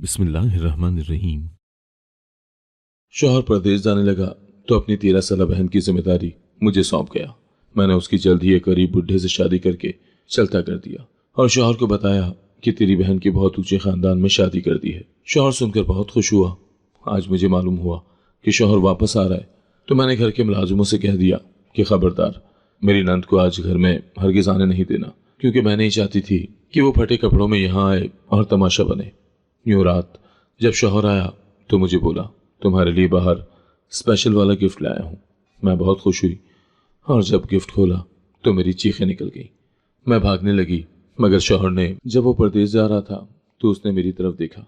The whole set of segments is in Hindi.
बिस्मिल्लाहिर्रहमानिर्रहीम। शौहर परदेश जाने लगा तो अपनी 13 साल बहन की जिम्मेदारी मुझे सौंप गया। मैंने उसकी जल्द ही एक गरीब बुढ़े से शादी करके चलता कर दिया और शौहर को बताया कि तेरी बहन की बहुत ऊंचे खानदान में शादी कर दी है। शौहर सुनकर बहुत खुश हुआ। आज मुझे मालूम हुआ कि शौहर वापस आ रहा है तो मैंने घर के मुलाजिमों से कह दिया कि खबरदार, मेरी नंद को आज घर में हरगिज आने नहीं देना, क्योंकि मैं नहीं चाहती थी कि वो फटे कपड़ों में यहाँ आए और तमाशा बने। यूं रात जब शौहर आया तो मुझे बोला, तुम्हारे लिए बाहर स्पेशल वाला गिफ्ट लाया हूं। मैं बहुत खुश हुई और जब गिफ्ट खोला तो मेरी चीखें निकल गई। मैं भागने लगी, मगर शौहर ने जब वो परदेश जा रहा था तो उसने मेरी तरफ देखा।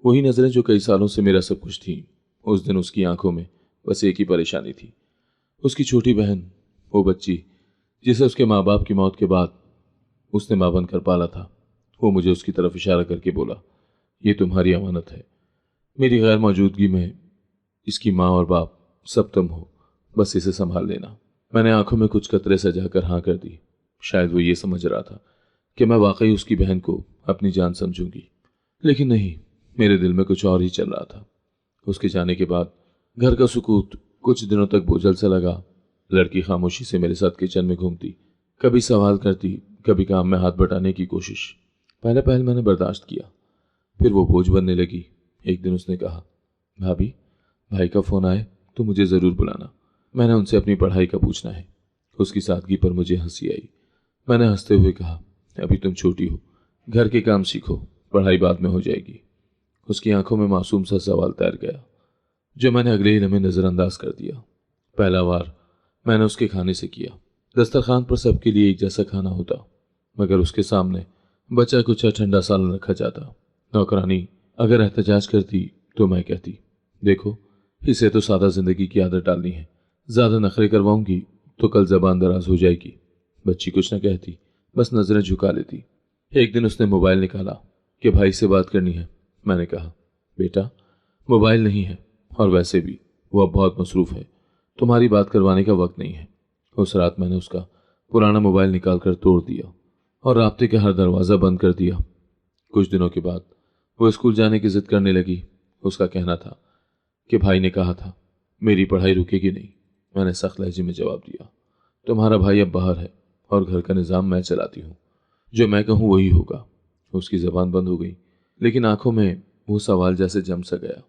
वही नजरें जो कई सालों से मेरा सब कुछ थी। उस दिन उसकी आंखों में बस एक ही परेशानी थी, उसकी छोटी बहन, वो बच्ची जिसे उसके माँ बाप की मौत के बाद उसने मां बनकर पाला था। वो मुझे उसकी तरफ इशारा करके बोला, ये तुम्हारी अमानत है। मेरी गैर मौजूदगी में इसकी माँ और बाप सब तुम हो, बस इसे संभाल लेना। मैंने आंखों में कुछ कतरे सजाकर हाँ कर दी। शायद वो ये समझ रहा था कि मैं वाकई उसकी बहन को अपनी जान समझूंगी, लेकिन नहीं, मेरे दिल में कुछ और ही चल रहा था। उसके जाने के बाद घर का सुकूत कुछ दिनों तक बोझल सा लगा। लड़की खामोशी से मेरे साथ किचन में घूमती, कभी सवाल करती, कभी काम में हाथ बटाने की कोशिश। पहले पहल मैंने बर्दाश्त किया, फिर वो बोझ बनने लगी। एक दिन उसने कहा, भाभी, भाई का फोन आए तो मुझे जरूर बुलाना, मैंने उनसे अपनी पढ़ाई का पूछना है। उसकी सादगी पर मुझे हंसी आई। मैंने हंसते हुए कहा, अभी तुम छोटी हो, घर के काम सीखो, पढ़ाई बाद में हो जाएगी। उसकी आंखों में मासूम सा सवाल तैर गया, जो मैंने अगले ही लम्हे नजरअंदाज कर दिया। पहला वार मैंने उसके खाने से किया। दस्तरखान पर सबके लिए एक जैसा खाना होता, मगर उसके सामने बचा कुचा ठंडा सालन रखा जाता। नौकरानी अगर एहतजाज करती तो मैं कहती, देखो, इसे तो सादा जिंदगी की आदत डालनी है, ज्यादा नखरे करवाऊंगी तो कल जबान दराज हो जाएगी। बच्ची कुछ न कहती, बस नजरें झुका लेती। एक दिन उसने मोबाइल निकाला कि भाई से बात करनी है। मैंने कहा, बेटा, मोबाइल नहीं है, और वैसे भी वो अब बहुत मसरूफ है, तुम्हारी बात करवाने का वक्त नहीं है। उस रात मैंने उसका पुराना मोबाइल निकाल कर तोड़ दिया और राब्ते का हर दरवाज़ा बंद कर दिया। कुछ दिनों के बाद वो स्कूल जाने की जिद करने लगी। उसका कहना था कि भाई ने कहा था मेरी पढ़ाई रुकेगी नहीं। मैंने सख्त लहजे में जवाब दिया, तुम्हारा भाई अब बाहर है और घर का निज़ाम मैं चलाती हूँ, जो मैं कहूँ वही होगा। उसकी जबान बंद हो गई, लेकिन आंखों में वो सवाल जैसे जम सा गया।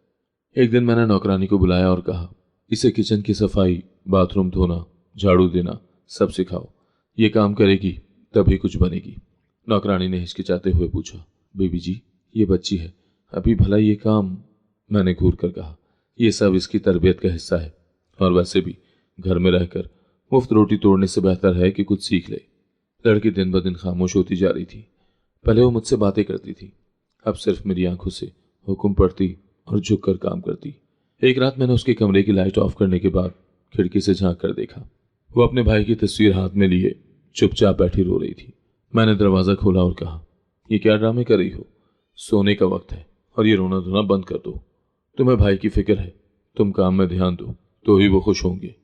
एक दिन मैंने नौकरानी को बुलाया और कहा, इसे किचन की सफाई, बाथरूम धोना, झाड़ू देना सब सिखाओ। ये काम करेगी तभी कुछ बनेगी। नौकरानी ने हिचकिचाते हुए पूछा, बेबी जी, ये बच्ची है, अभी भला ये काम। मैंने घूर कर कहा, ये सब इसकी तरबियत का हिस्सा है, और वैसे भी घर में रहकर मुफ्त रोटी तोड़ने से बेहतर है कि कुछ सीख ले। लड़की दिन ब दिन खामोश होती जा रही थी। पहले वो मुझसे बातें करती थी, अब सिर्फ मेरी आंखों से हुक्म पढ़ती और झुक कर काम करती। एक रात मैंने उसके कमरे की लाइट ऑफ करने के बाद खिड़की से झांक कर देखा। वो अपने भाई की तस्वीर हाथ में लिए चुपचाप बैठी रो रही थी। मैंने दरवाजा खोला और कहा, ये क्या ड्रामे कर रही हो? सोने का वक्त है और ये रोना धोना बंद कर दो। तुम्हें भाई की फिक्र है, तुम काम में ध्यान दो तो ही वो खुश होंगे।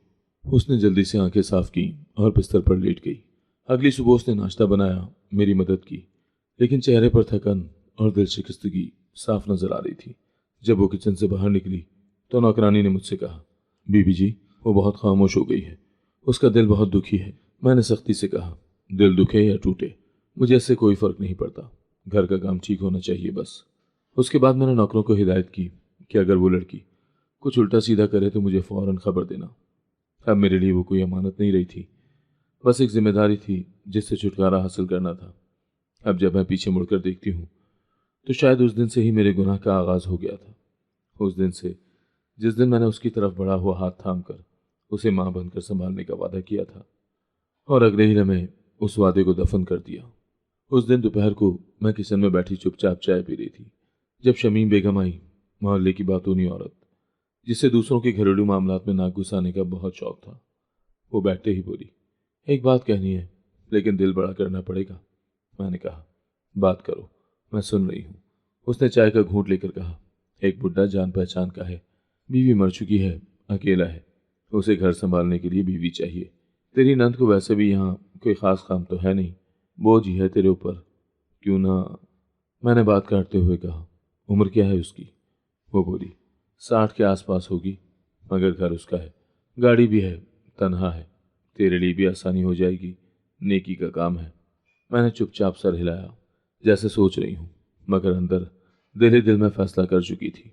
उसने जल्दी से आंखें साफ की और बिस्तर पर लेट गई। अगली सुबह उसने नाश्ता बनाया, मेरी मदद की, लेकिन चेहरे पर थकन और दिल शिकस्तगी साफ नजर आ रही थी। जब वो किचन से बाहर निकली तो नौकरानी ने मुझसे कहा, बीबी जी, वो बहुत खामोश हो गई है, उसका दिल बहुत दुखी है। मैंने सख्ती से कहा, दिल दुखे या टूटे मुझे इससे कोई फर्क नहीं पड़ता, घर का काम ठीक होना चाहिए बस। उसके बाद मैंने नौकरों को हिदायत की कि अगर वो लड़की कुछ उल्टा सीधा करे तो मुझे फौरन खबर देना। अब मेरे लिए वो कोई अमानत नहीं रही थी, बस एक जिम्मेदारी थी जिससे छुटकारा हासिल करना था। अब जब मैं पीछे मुड़कर देखती हूँ तो शायद उस दिन से ही मेरे गुनाह का आगाज हो गया था। उस दिन से, जिस दिन मैंने उसकी तरफ बढ़ा हुआ हाथ थाम कर उसे मां बनकर संभालने का वादा किया था, और अगले ही लम्हे उस वादे को दफन कर दिया। उस दिन दोपहर को मैं किचन में बैठी चुपचाप चाय पी रही थी, जब शमीम बेगम आई, मोहल्ले की बातूनी औरत, जिसे दूसरों के घरेलू मामलात में नाक घुसाने का बहुत शौक था। वो बैठते ही बोली, एक बात कहनी है, लेकिन दिल बड़ा करना पड़ेगा। मैंने कहा, बात करो, मैं सुन रही हूँ। उसने चाय का घूंट लेकर कहा, एक बुड्ढा जान पहचान का है, बीवी मर चुकी है, अकेला है, उसे घर संभालने के लिए बीवी चाहिए। तेरी नंद को वैसे भी यहाँ कोई खास काम तो है नहीं, बोझ ही है तेरे ऊपर, क्यों ना। मैंने बात काटते हुए कहा, उम्र क्या है उसकी? वो बोली, 60 के आसपास होगी, मगर घर उसका है, गाड़ी भी है, तन्हा है। तेरे लिए भी आसानी हो जाएगी, नेकी का काम है। मैंने चुपचाप सर हिलाया, जैसे सोच रही हूँ, मगर अंदर दिल ही दिल में फैसला कर चुकी थी।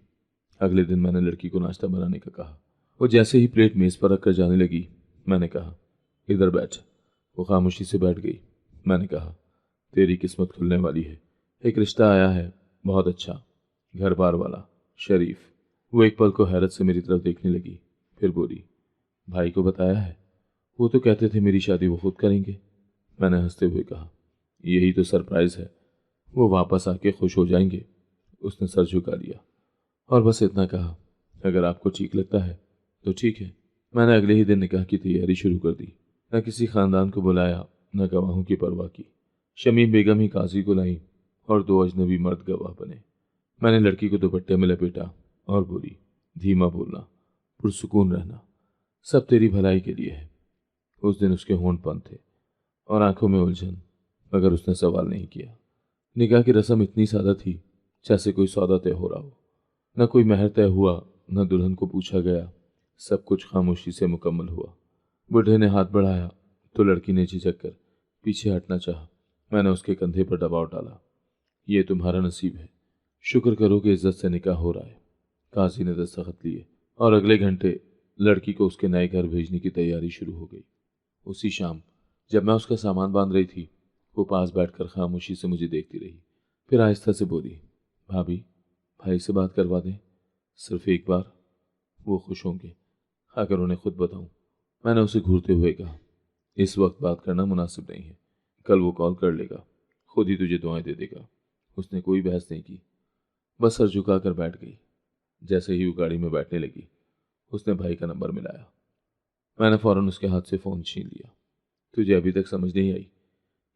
अगले दिन मैंने लड़की को नाश्ता बनाने का कहा। वो जैसे ही प्लेट मेज पर रखकर जाने लगी, मैंने कहा, इधर बैठ। वो खामोशी से बैठ गई। मैंने कहा, तेरी किस्मत खुलने वाली है, एक रिश्ता आया है, बहुत अच्छा, घर बार वाला, शरीफ। वो एक पल को हैरत से मेरी तरफ देखने लगी, फिर बोली, भाई को बताया है? वो तो कहते थे मेरी शादी वो खुद करेंगे। मैंने हंसते हुए कहा, यही तो सरप्राइज है, वो वापस आके खुश हो जाएंगे। उसने सर झुका लिया और बस इतना कहा, अगर आपको ठीक लगता है तो ठीक है। मैंने अगले ही दिन निकाह की तैयारी शुरू कर दी। न किसी खानदान को बुलाया, न गवाहों की परवाह की। शमीम बेगम ही काजी को लाई और 2 अजनबी मर्द गवाह बने। मैंने लड़की को दुपट्टे में लपेटा और बोली, धीमा बोलना, पुरसुकून रहना, सब तेरी भलाई के लिए है। उस दिन उसके होंठ बंद थे और आंखों में उलझन, मगर उसने सवाल नहीं किया। निकाह की रस्म इतनी सादा थी जैसे कोई सौदा तय हो रहा हो। न कोई महर तय हुआ, न दुल्हन को पूछा गया। सब कुछ खामोशी से मुकम्मल हुआ। बूढ़े ने हाथ बढ़ाया तो लड़की ने झिझक कर पीछे हटना चाहा। मैंने उसके कंधे पर दबाव डाला, ये तुम्हारा नसीब है, शुक्र करो कि इज्जत से निकाह हो रहा है। काजी ने दस्तखत लिए और अगले घंटे लड़की को उसके नए घर भेजने की तैयारी शुरू हो गई। उसी शाम जब मैं उसका सामान बांध रही थी, वो पास बैठकर खामोशी से मुझे देखती रही, फिर आहिस्ता से बोली, भाभी, भाई से बात करवा दें, सिर्फ एक बार, वो खुश होंगे अगर उन्हें खुद बताऊं। मैंने उसे घूरते हुए कहा, इस वक्त बात करना मुनासिब नहीं है, कल वो कॉल कर लेगा, खुद ही तुझे दुआएं दे देगा। उसने कोई बहस नहीं की, बस सर झुकाकर बैठ गई। जैसे ही वो गाड़ी में बैठने लगी, उसने भाई का नंबर मिलाया। मैंने फौरन उसके हाथ से फ़ोन छीन लिया। तुझे अभी तक समझ नहीं आई,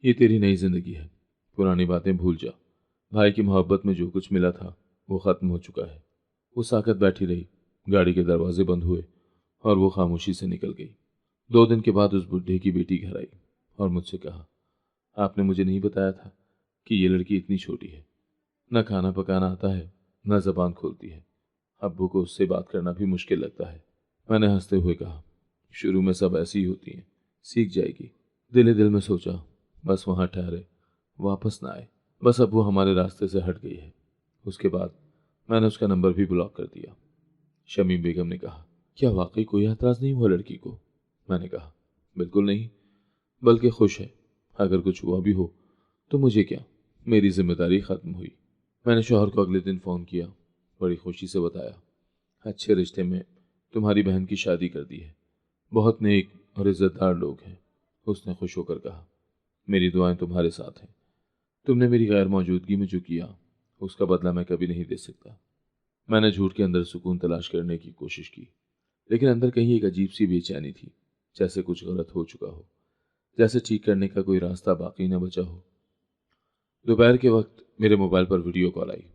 ये तेरी नई जिंदगी है, पुरानी बातें भूल जा। भाई की मोहब्बत में जो कुछ मिला था वो खत्म हो चुका है। वो साकत बैठी रही, गाड़ी के दरवाजे बंद हुए और वो खामोशी से निकल गई। 2 दिन के बाद उस बुढ़े की बेटी घर आई और मुझसे कहा, आपने मुझे नहीं बताया था कि ये लड़की इतनी छोटी है, न खाना पकाना आता है, न जबान खोलती है। अब्बू को उससे बात करना भी मुश्किल लगता है। मैंने हंसते हुए कहा, शुरू में सब ऐसी ही होती हैं, सीख जाएगी। दिल ही दिल में सोचा, बस वहाँ ठहरे, वापस ना आए। बस अब वो हमारे रास्ते से हट गई है। उसके बाद मैंने उसका नंबर भी ब्लॉक कर दिया। शमीम बेगम ने कहा, क्या वाकई कोई एतराज़ नहीं हुआ लड़की को? मैंने कहा, बिल्कुल नहीं, बल्कि खुश है। अगर कुछ हुआ भी हो तो मुझे क्या, मेरी जिम्मेदारी खत्म हुई। मैंने शौहर को अगले दिन फ़ोन किया, बड़ी खुशी से बताया, अच्छे रिश्ते में तुम्हारी बहन की शादी कर दी है, बहुत नेक और इज्जतदार लोग हैं। उसने खुश होकर कहा, मेरी दुआएं तुम्हारे साथ हैं। तुमने मेरी गैर मौजूदगी में जो किया उसका बदला मैं कभी नहीं दे सकता। मैंने झूठ के अंदर सुकून तलाश करने की कोशिश की, लेकिन अंदर कहीं एक अजीब सी बेचैनी थी, जैसे कुछ गलत हो चुका हो, जैसे ठीक करने का कोई रास्ता बाकी न बचा हो। दोपहर के वक्त मेरे मोबाइल पर वीडियो कॉल आई।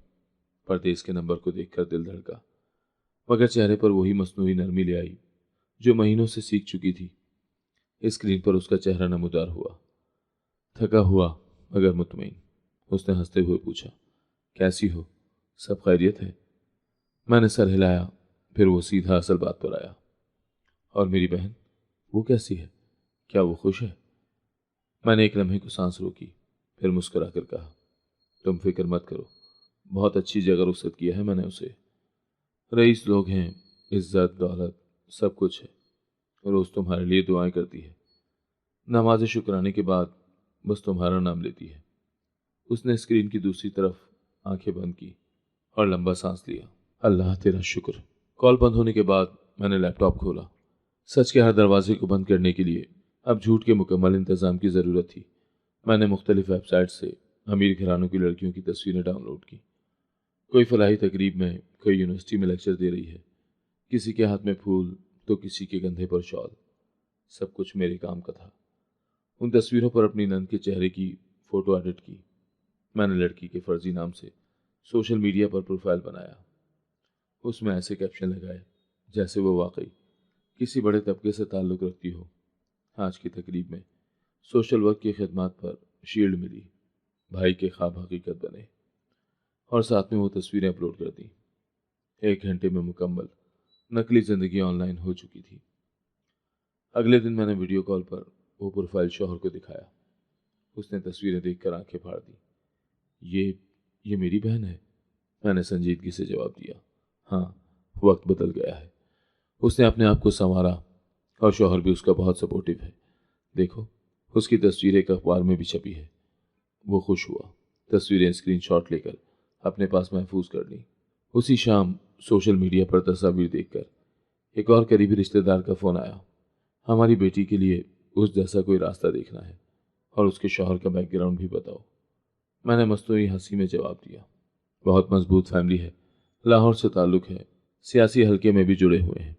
परदेश के नंबर को देखकर दिल धड़का, मगर चेहरे पर वही मस्नूई नरमी ले आई जो महीनों से सीख चुकी थी। स्क्रीन पर उसका चेहरा नमूदार हुआ, थका हुआ मगर मुतमईन। उसने हंसते हुए पूछा, कैसी हो, सब खैरियत है? मैंने सर हिलाया, फिर वो सीधा असल बात पर आया, और मेरी बहन, वो कैसी है, क्या वो खुश है? मैंने एक लम्हे को सांस रोकी, फिर मुस्कुराकर कहा, तुम फिक्र मत करो, बहुत अच्छी जगह रुखसत किया है मैंने उसे। रईस लोग हैं, इज्जत दौलत सब कुछ है, रोज तुम्हारे लिए दुआएं करती है, नमाज शुक्राने के बाद बस तुम्हारा नाम लेती है। उसने स्क्रीन की दूसरी तरफ आंखें बंद की और लंबा सांस लिया। अल्लाह तेरा शुक्र। कॉल बंद होने के बाद मैंने लैपटॉप खोला। सच के हर दरवाजे को बंद करने के लिए अब झूठ के मुकम्मल इंतजाम की ज़रूरत थी। मैंने मुख्तलिफ वेबसाइट से अमीर घरानों की लड़कियों की तस्वीरें डाउनलोड की। कोई फलाही तकरीब में, कोई यूनिवर्सिटी में लेक्चर दे रही है, किसी के हाथ में फूल तो किसी के कंधे पर शॉल। सब कुछ मेरे काम का था। उन तस्वीरों पर अपनी नंद के चेहरे की फ़ोटो एडिट की। मैंने लड़की के फर्जी नाम से सोशल मीडिया पर प्रोफाइल बनाया। उसमें ऐसे कैप्शन लगाए जैसे वो वाकई किसी बड़े तबके से ताल्लुक़ रखती हो। आज की तकरीब में सोशल वर्क की खिदमत पर शील्ड मिली, भाई के ख्वाब हकीकत बने। और साथ में वो तस्वीरें अपलोड कर दी। 1 घंटे में मुकम्मल नकली जिंदगी ऑनलाइन हो चुकी थी। अगले दिन मैंने वीडियो कॉल पर वो प्रोफाइल शौहर को दिखाया। उसने तस्वीरें देखकर आंखें फाड़ दी। ये मेरी बहन है, मैंने संजीदगी से जवाब दिया। हाँ, वक्त बदल गया है। उसने अपने आप को संवारा और शौहर भी उसका बहुत सपोर्टिव है। देखो, उसकी तस्वीर एक अखबार में भी छपी है। वो खुश हुआ। तस्वीरें स्क्रीनशॉट लेकर अपने पास महफूज कर ली। उसी शाम सोशल मीडिया पर तस्वीर देखकर एक और करीबी रिश्तेदार का फोन आया। हमारी बेटी के लिए उस जैसा कोई रास्ता देखना है और उसके शौहर का बैकग्राउंड भी बताओ। मैंने मस्तूरी हंसी में जवाब दिया। बहुत मजबूत फैमिली है, लाहौर से ताल्लुक है, सियासी हलके में भी जुड़े हुए हैं।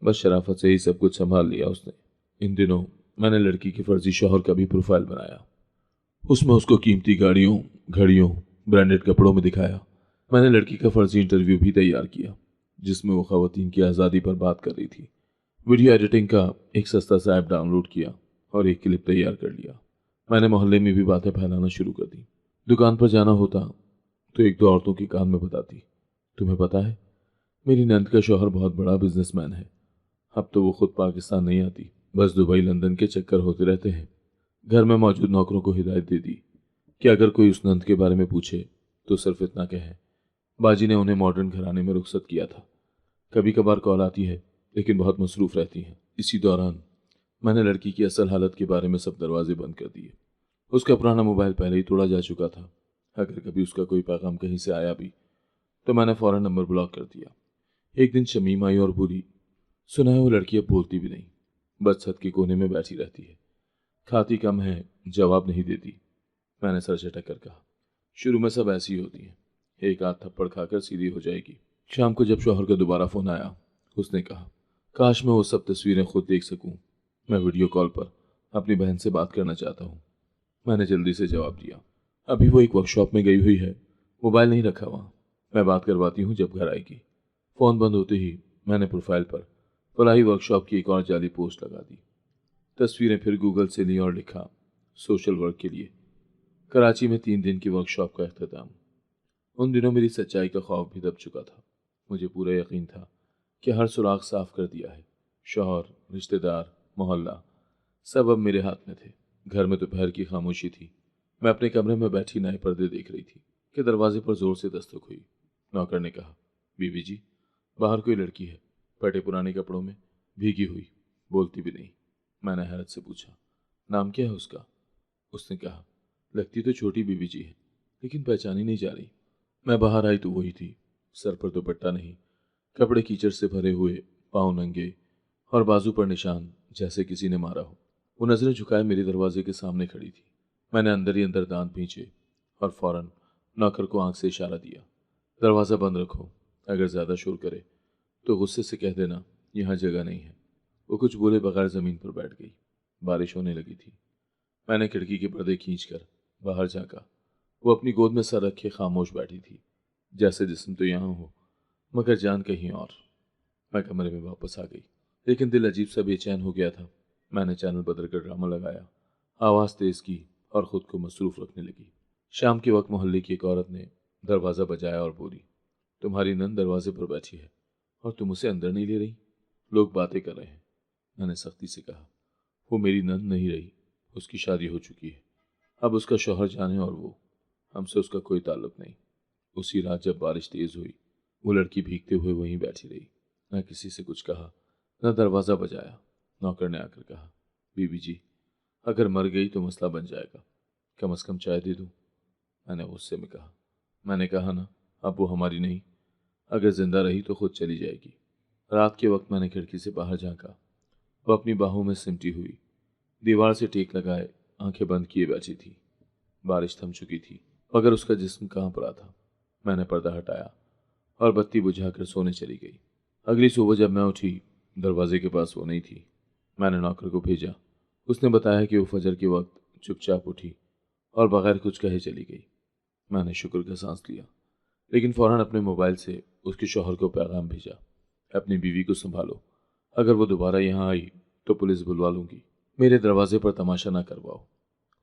बस शराफत से ही सब कुछ संभाल लिया उसने। इन दिनों मैंने लड़की के फर्जी शौहर का भी प्रोफाइल बनाया। उसमें उसको कीमती गाड़ियों, घड़ियों, ब्रांडेड कपड़ों में दिखाया। मैंने लड़की का फर्जी इंटरव्यू भी तैयार किया जिसमें वो खवातीन की आज़ादी पर बात कर रही थी। वीडियो एडिटिंग का एक सस्ता सा ऐप डाउनलोड किया और एक क्लिप तैयार कर लिया। मैंने मोहल्ले में भी बातें फैलाना शुरू कर दी। दुकान पर जाना होता तो एक दो औरतों के कान में बताती, तुम्हें पता है, मेरी नंद का शौहर बहुत बड़ा बिजनेसमैन है। अब तो वो खुद पाकिस्तान नहीं आती, बस दुबई लंदन के चक्कर होते रहते हैं। घर में मौजूद नौकरों को हिदायत दे दी कि अगर कोई उस नंद के बारे में पूछे तो सिर्फ इतना कहे, बाजी ने उन्हें मॉडर्न घराने में रुखसत किया था। कभी कभार कॉल आती है लेकिन बहुत मसरूफ रहती है। इसी दौरान मैंने लड़की की असल हालत के बारे में सब दरवाजे बंद कर दिए। उसका पुराना मोबाइल पहले ही तोड़ा जा चुका था। अगर कभी उसका कोई पैगाम कहीं से आया भी तो मैंने फौरन नंबर ब्लॉक कर दिया। एक दिन शमीम आई और बोली, सुना है वो लड़की अब बोलती भी नहीं, बस छत के कोने में बैठी रहती है, खाती कम है, जवाब नहीं देती। मैंने सर झटक कर कहा, शुरू में सब ऐसी होती है, एक आध थप्पड़ खाकर सीधी हो जाएगी। शाम को जब शौहर का दोबारा फोन आया, उसने कहा, काश मैं वो सब तस्वीरें खुद देख सकूं। मैं वीडियो कॉल पर अपनी बहन से बात करना चाहता हूं। मैंने जल्दी से जवाब दिया, अभी वो एक वर्कशॉप में गई हुई है, मोबाइल नहीं रखा वहां, मैं बात करवाती हूँ जब घर आएगी। फोन बंद होते ही मैंने प्रोफाइल पर फलाही वर्कशॉप की एक और जाली पोस्ट लगा दी। तस्वीरें फिर गूगल से ली और लिखा, सोशल वर्क के लिए कराची में 3 दिन की वर्कशॉप का अख्ताम। उन दिनों मेरी सच्चाई का खौफ भी दब चुका था। मुझे पूरा यकीन था कि हर सुराग साफ कर दिया है। शौहर, रिश्तेदार, मोहल्ला सब अब मेरे हाथ में थे। घर में दोपहर की खामोशी थी। मैं अपने कमरे में बैठी नए पर्दे देख रही थी कि दरवाजे पर जोर से दस्तक हुई। नौकर ने कहा, बीबी जी, बाहर कोई लड़की है, फटे पुराने कपड़ों में, भीगी हुई, बोलती भी नहीं। मैंने हैरत से पूछा, नाम क्या है उसका? उसने कहा, लगती तो छोटी बीबी जी है लेकिन पहचानी नहीं जा रही। मैं बाहर आई तो वही थी, सर पर दुपट्टा नहीं, कपड़े कीचड़ से भरे हुए, पाँव नंगे और बाजू पर निशान जैसे किसी ने मारा हो। वो नजरें झुकाए मेरे दरवाजे के सामने खड़ी थी। मैंने अंदर ही अंदर दांत पींचे और फौरन नौकर को आंख से इशारा दिया, दरवाज़ा बंद रखो, अगर ज़्यादा शोर करे तो गुस्से से कह देना यहाँ जगह नहीं है। वो कुछ बोले बगैर ज़मीन पर बैठ गई। बारिश होने लगी थी। मैंने खिड़की के पर्दे खींचकर बाहर झांका। वो अपनी गोद में सर रखे खामोश बैठी थी, जैसे जिस्म तो यहाँ हो मगर जान कहीं और। मैं कमरे में वापस आ गई, लेकिन दिल अजीब सा बेचैन हो गया था। मैंने चैनल बदल कर ड्रामा लगाया, आवाज़ तेज़ की और ख़ुद को मसरूफ़ रखने लगी। शाम के वक्त मोहल्ले की एक औरत ने दरवाज़ा बजाया और बोली, तुम्हारी नंद दरवाजे पर बैठी है और तुम उसे अंदर नहीं ले रही, लोग बातें कर रहे हैं। मैंने सख्ती से कहा, वो मेरी नंद नहीं रही, उसकी शादी हो चुकी है। अब उसका शौहर जाने और वो, हमसे उसका कोई ताल्लुक नहीं। उसी रात जब बारिश तेज़ हुई, वो लड़की भीगते हुए वहीं बैठी रही। न किसी से कुछ कहा, न दरवाज़ा बजाया। नौकर ने आकर कहा, बीबी जी, अगर मर गई तो मसला बन जाएगा, कम से कम चाय दे दूं। मैंने गुस्से में कहा, मैंने कहा ना, अब वो हमारी नहीं, अगर जिंदा रही तो खुद चली जाएगी। रात के वक्त मैंने खिड़की से बाहर झांका। वो अपनी बाहों में सिमटी हुई, दीवार से टेक लगाए, आंखें बंद किए बैठी थी। बारिश थम चुकी थी मगर उसका जिस्म कांप रहा था। मैंने पर्दा हटाया और बत्ती बुझाकर सोने चली गई। अगली सुबह जब मैं उठी, दरवाजे के पास वो नहीं थी। मैंने नौकर को भेजा। उसने बताया कि वो फजर के वक्त चुपचाप उठी और बगैर कुछ कहे चली गई। मैंने शुक्र का सांस लिया, लेकिन फौरन अपने मोबाइल से उसके शौहर को पैगाम भेजा, अपनी बीवी को संभालो, अगर वो दोबारा यहाँ आई तो पुलिस बुलवा लूंगी, मेरे दरवाजे पर तमाशा ना करवाओ।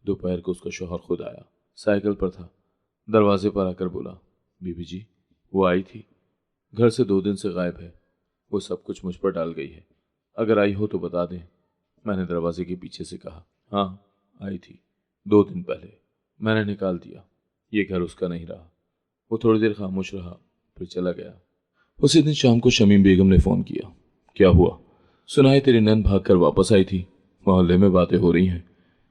दोपहर को उसका शौहर खुद आया, साइकिल पर था। दरवाजे पर आकर बोला, बीबी जी, वो आई थी, घर से 2 दिन से गायब है। वो सब कुछ मुझ पर डाल गई है। अगर आई हो तो बता दें। मैंने दरवाजे के पीछे से कहा। हाँ, आई थी 2 दिन पहले। मैंने निकाल दिया। ये घर उसका नहीं रहा। वो थोड़ी देर खामोश रहा, फिर चला गया। उसी दिन शाम को शमीम बेगम ने फोन किया। क्या हुआ? सुना है तेरी नैन भाग कर वापस आई थी, मोहल्ले में बातें हो रही हैं।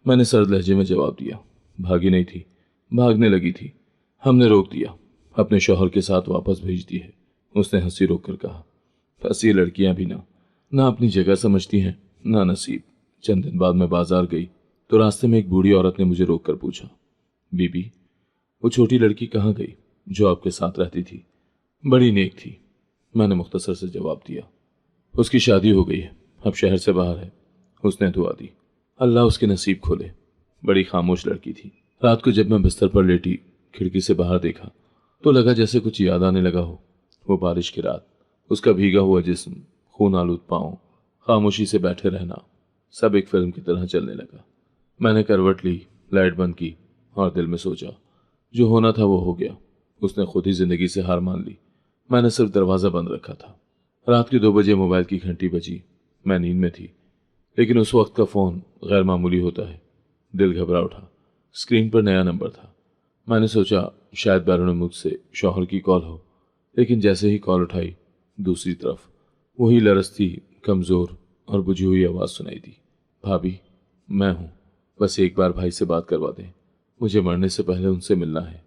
मैंने सर्द लहजे में जवाब दिया। भागी नहीं थी, भागने लगी थी। हमने रोक दिया, अपने शौहर के साथ वापस भेज दी है। उसने हंसी रोक कर कहा। बस ये लड़कियां भी ना अपनी जगह समझती हैं, ना नसीब। चंद दिन बाद मैं बाजार गई तो रास्ते में एक बूढ़ी औरत ने मुझे रोक कर पूछा, बीबी, वो छोटी लड़की कहाँ गई जो आपके साथ रहती थी? बड़ी नेक थी। मैंने मुख्तसर से जवाब दिया। उसकी शादी हो गई है, अब शहर से बाहर है। उसने दुआ दी, अल्लाह उसके नसीब खोले। बड़ी खामोश लड़की थी। रात को जब मैं बिस्तर पर लेटी खिड़की से बाहर देखा तो लगा जैसे कुछ याद आने लगा हो। वो बारिश की रात, उसका भीगा हुआ जिस्म, खून आलूद पांव, खामोशी से बैठे रहना, सब एक फिल्म की तरह चलने लगा। मैंने करवट ली, लाइट बंद की और दिल में सोचा, जो होना था वो हो गया। उसने खुद ही जिंदगी से हार मान ली। मैंने सिर्फ दरवाजा बंद रखा था। रात के 2 बजे मोबाइल की घंटी बजी। मैं नींद में थी, लेकिन उस वक्त का फोन गैर मामूली होता है। दिल घबरा उठा। स्क्रीन पर नया नंबर था। मैंने सोचा शायद बैरून मुझसे शौहर की कॉल हो, लेकिन जैसे ही कॉल उठाई, दूसरी तरफ वही लरसती, कमजोर और बुझी हुई आवाज सुनाई दी। भाभी, मैं हूं, बस एक बार भाई से बात करवा दें। मुझे मरने से पहले उनसे मिलना है।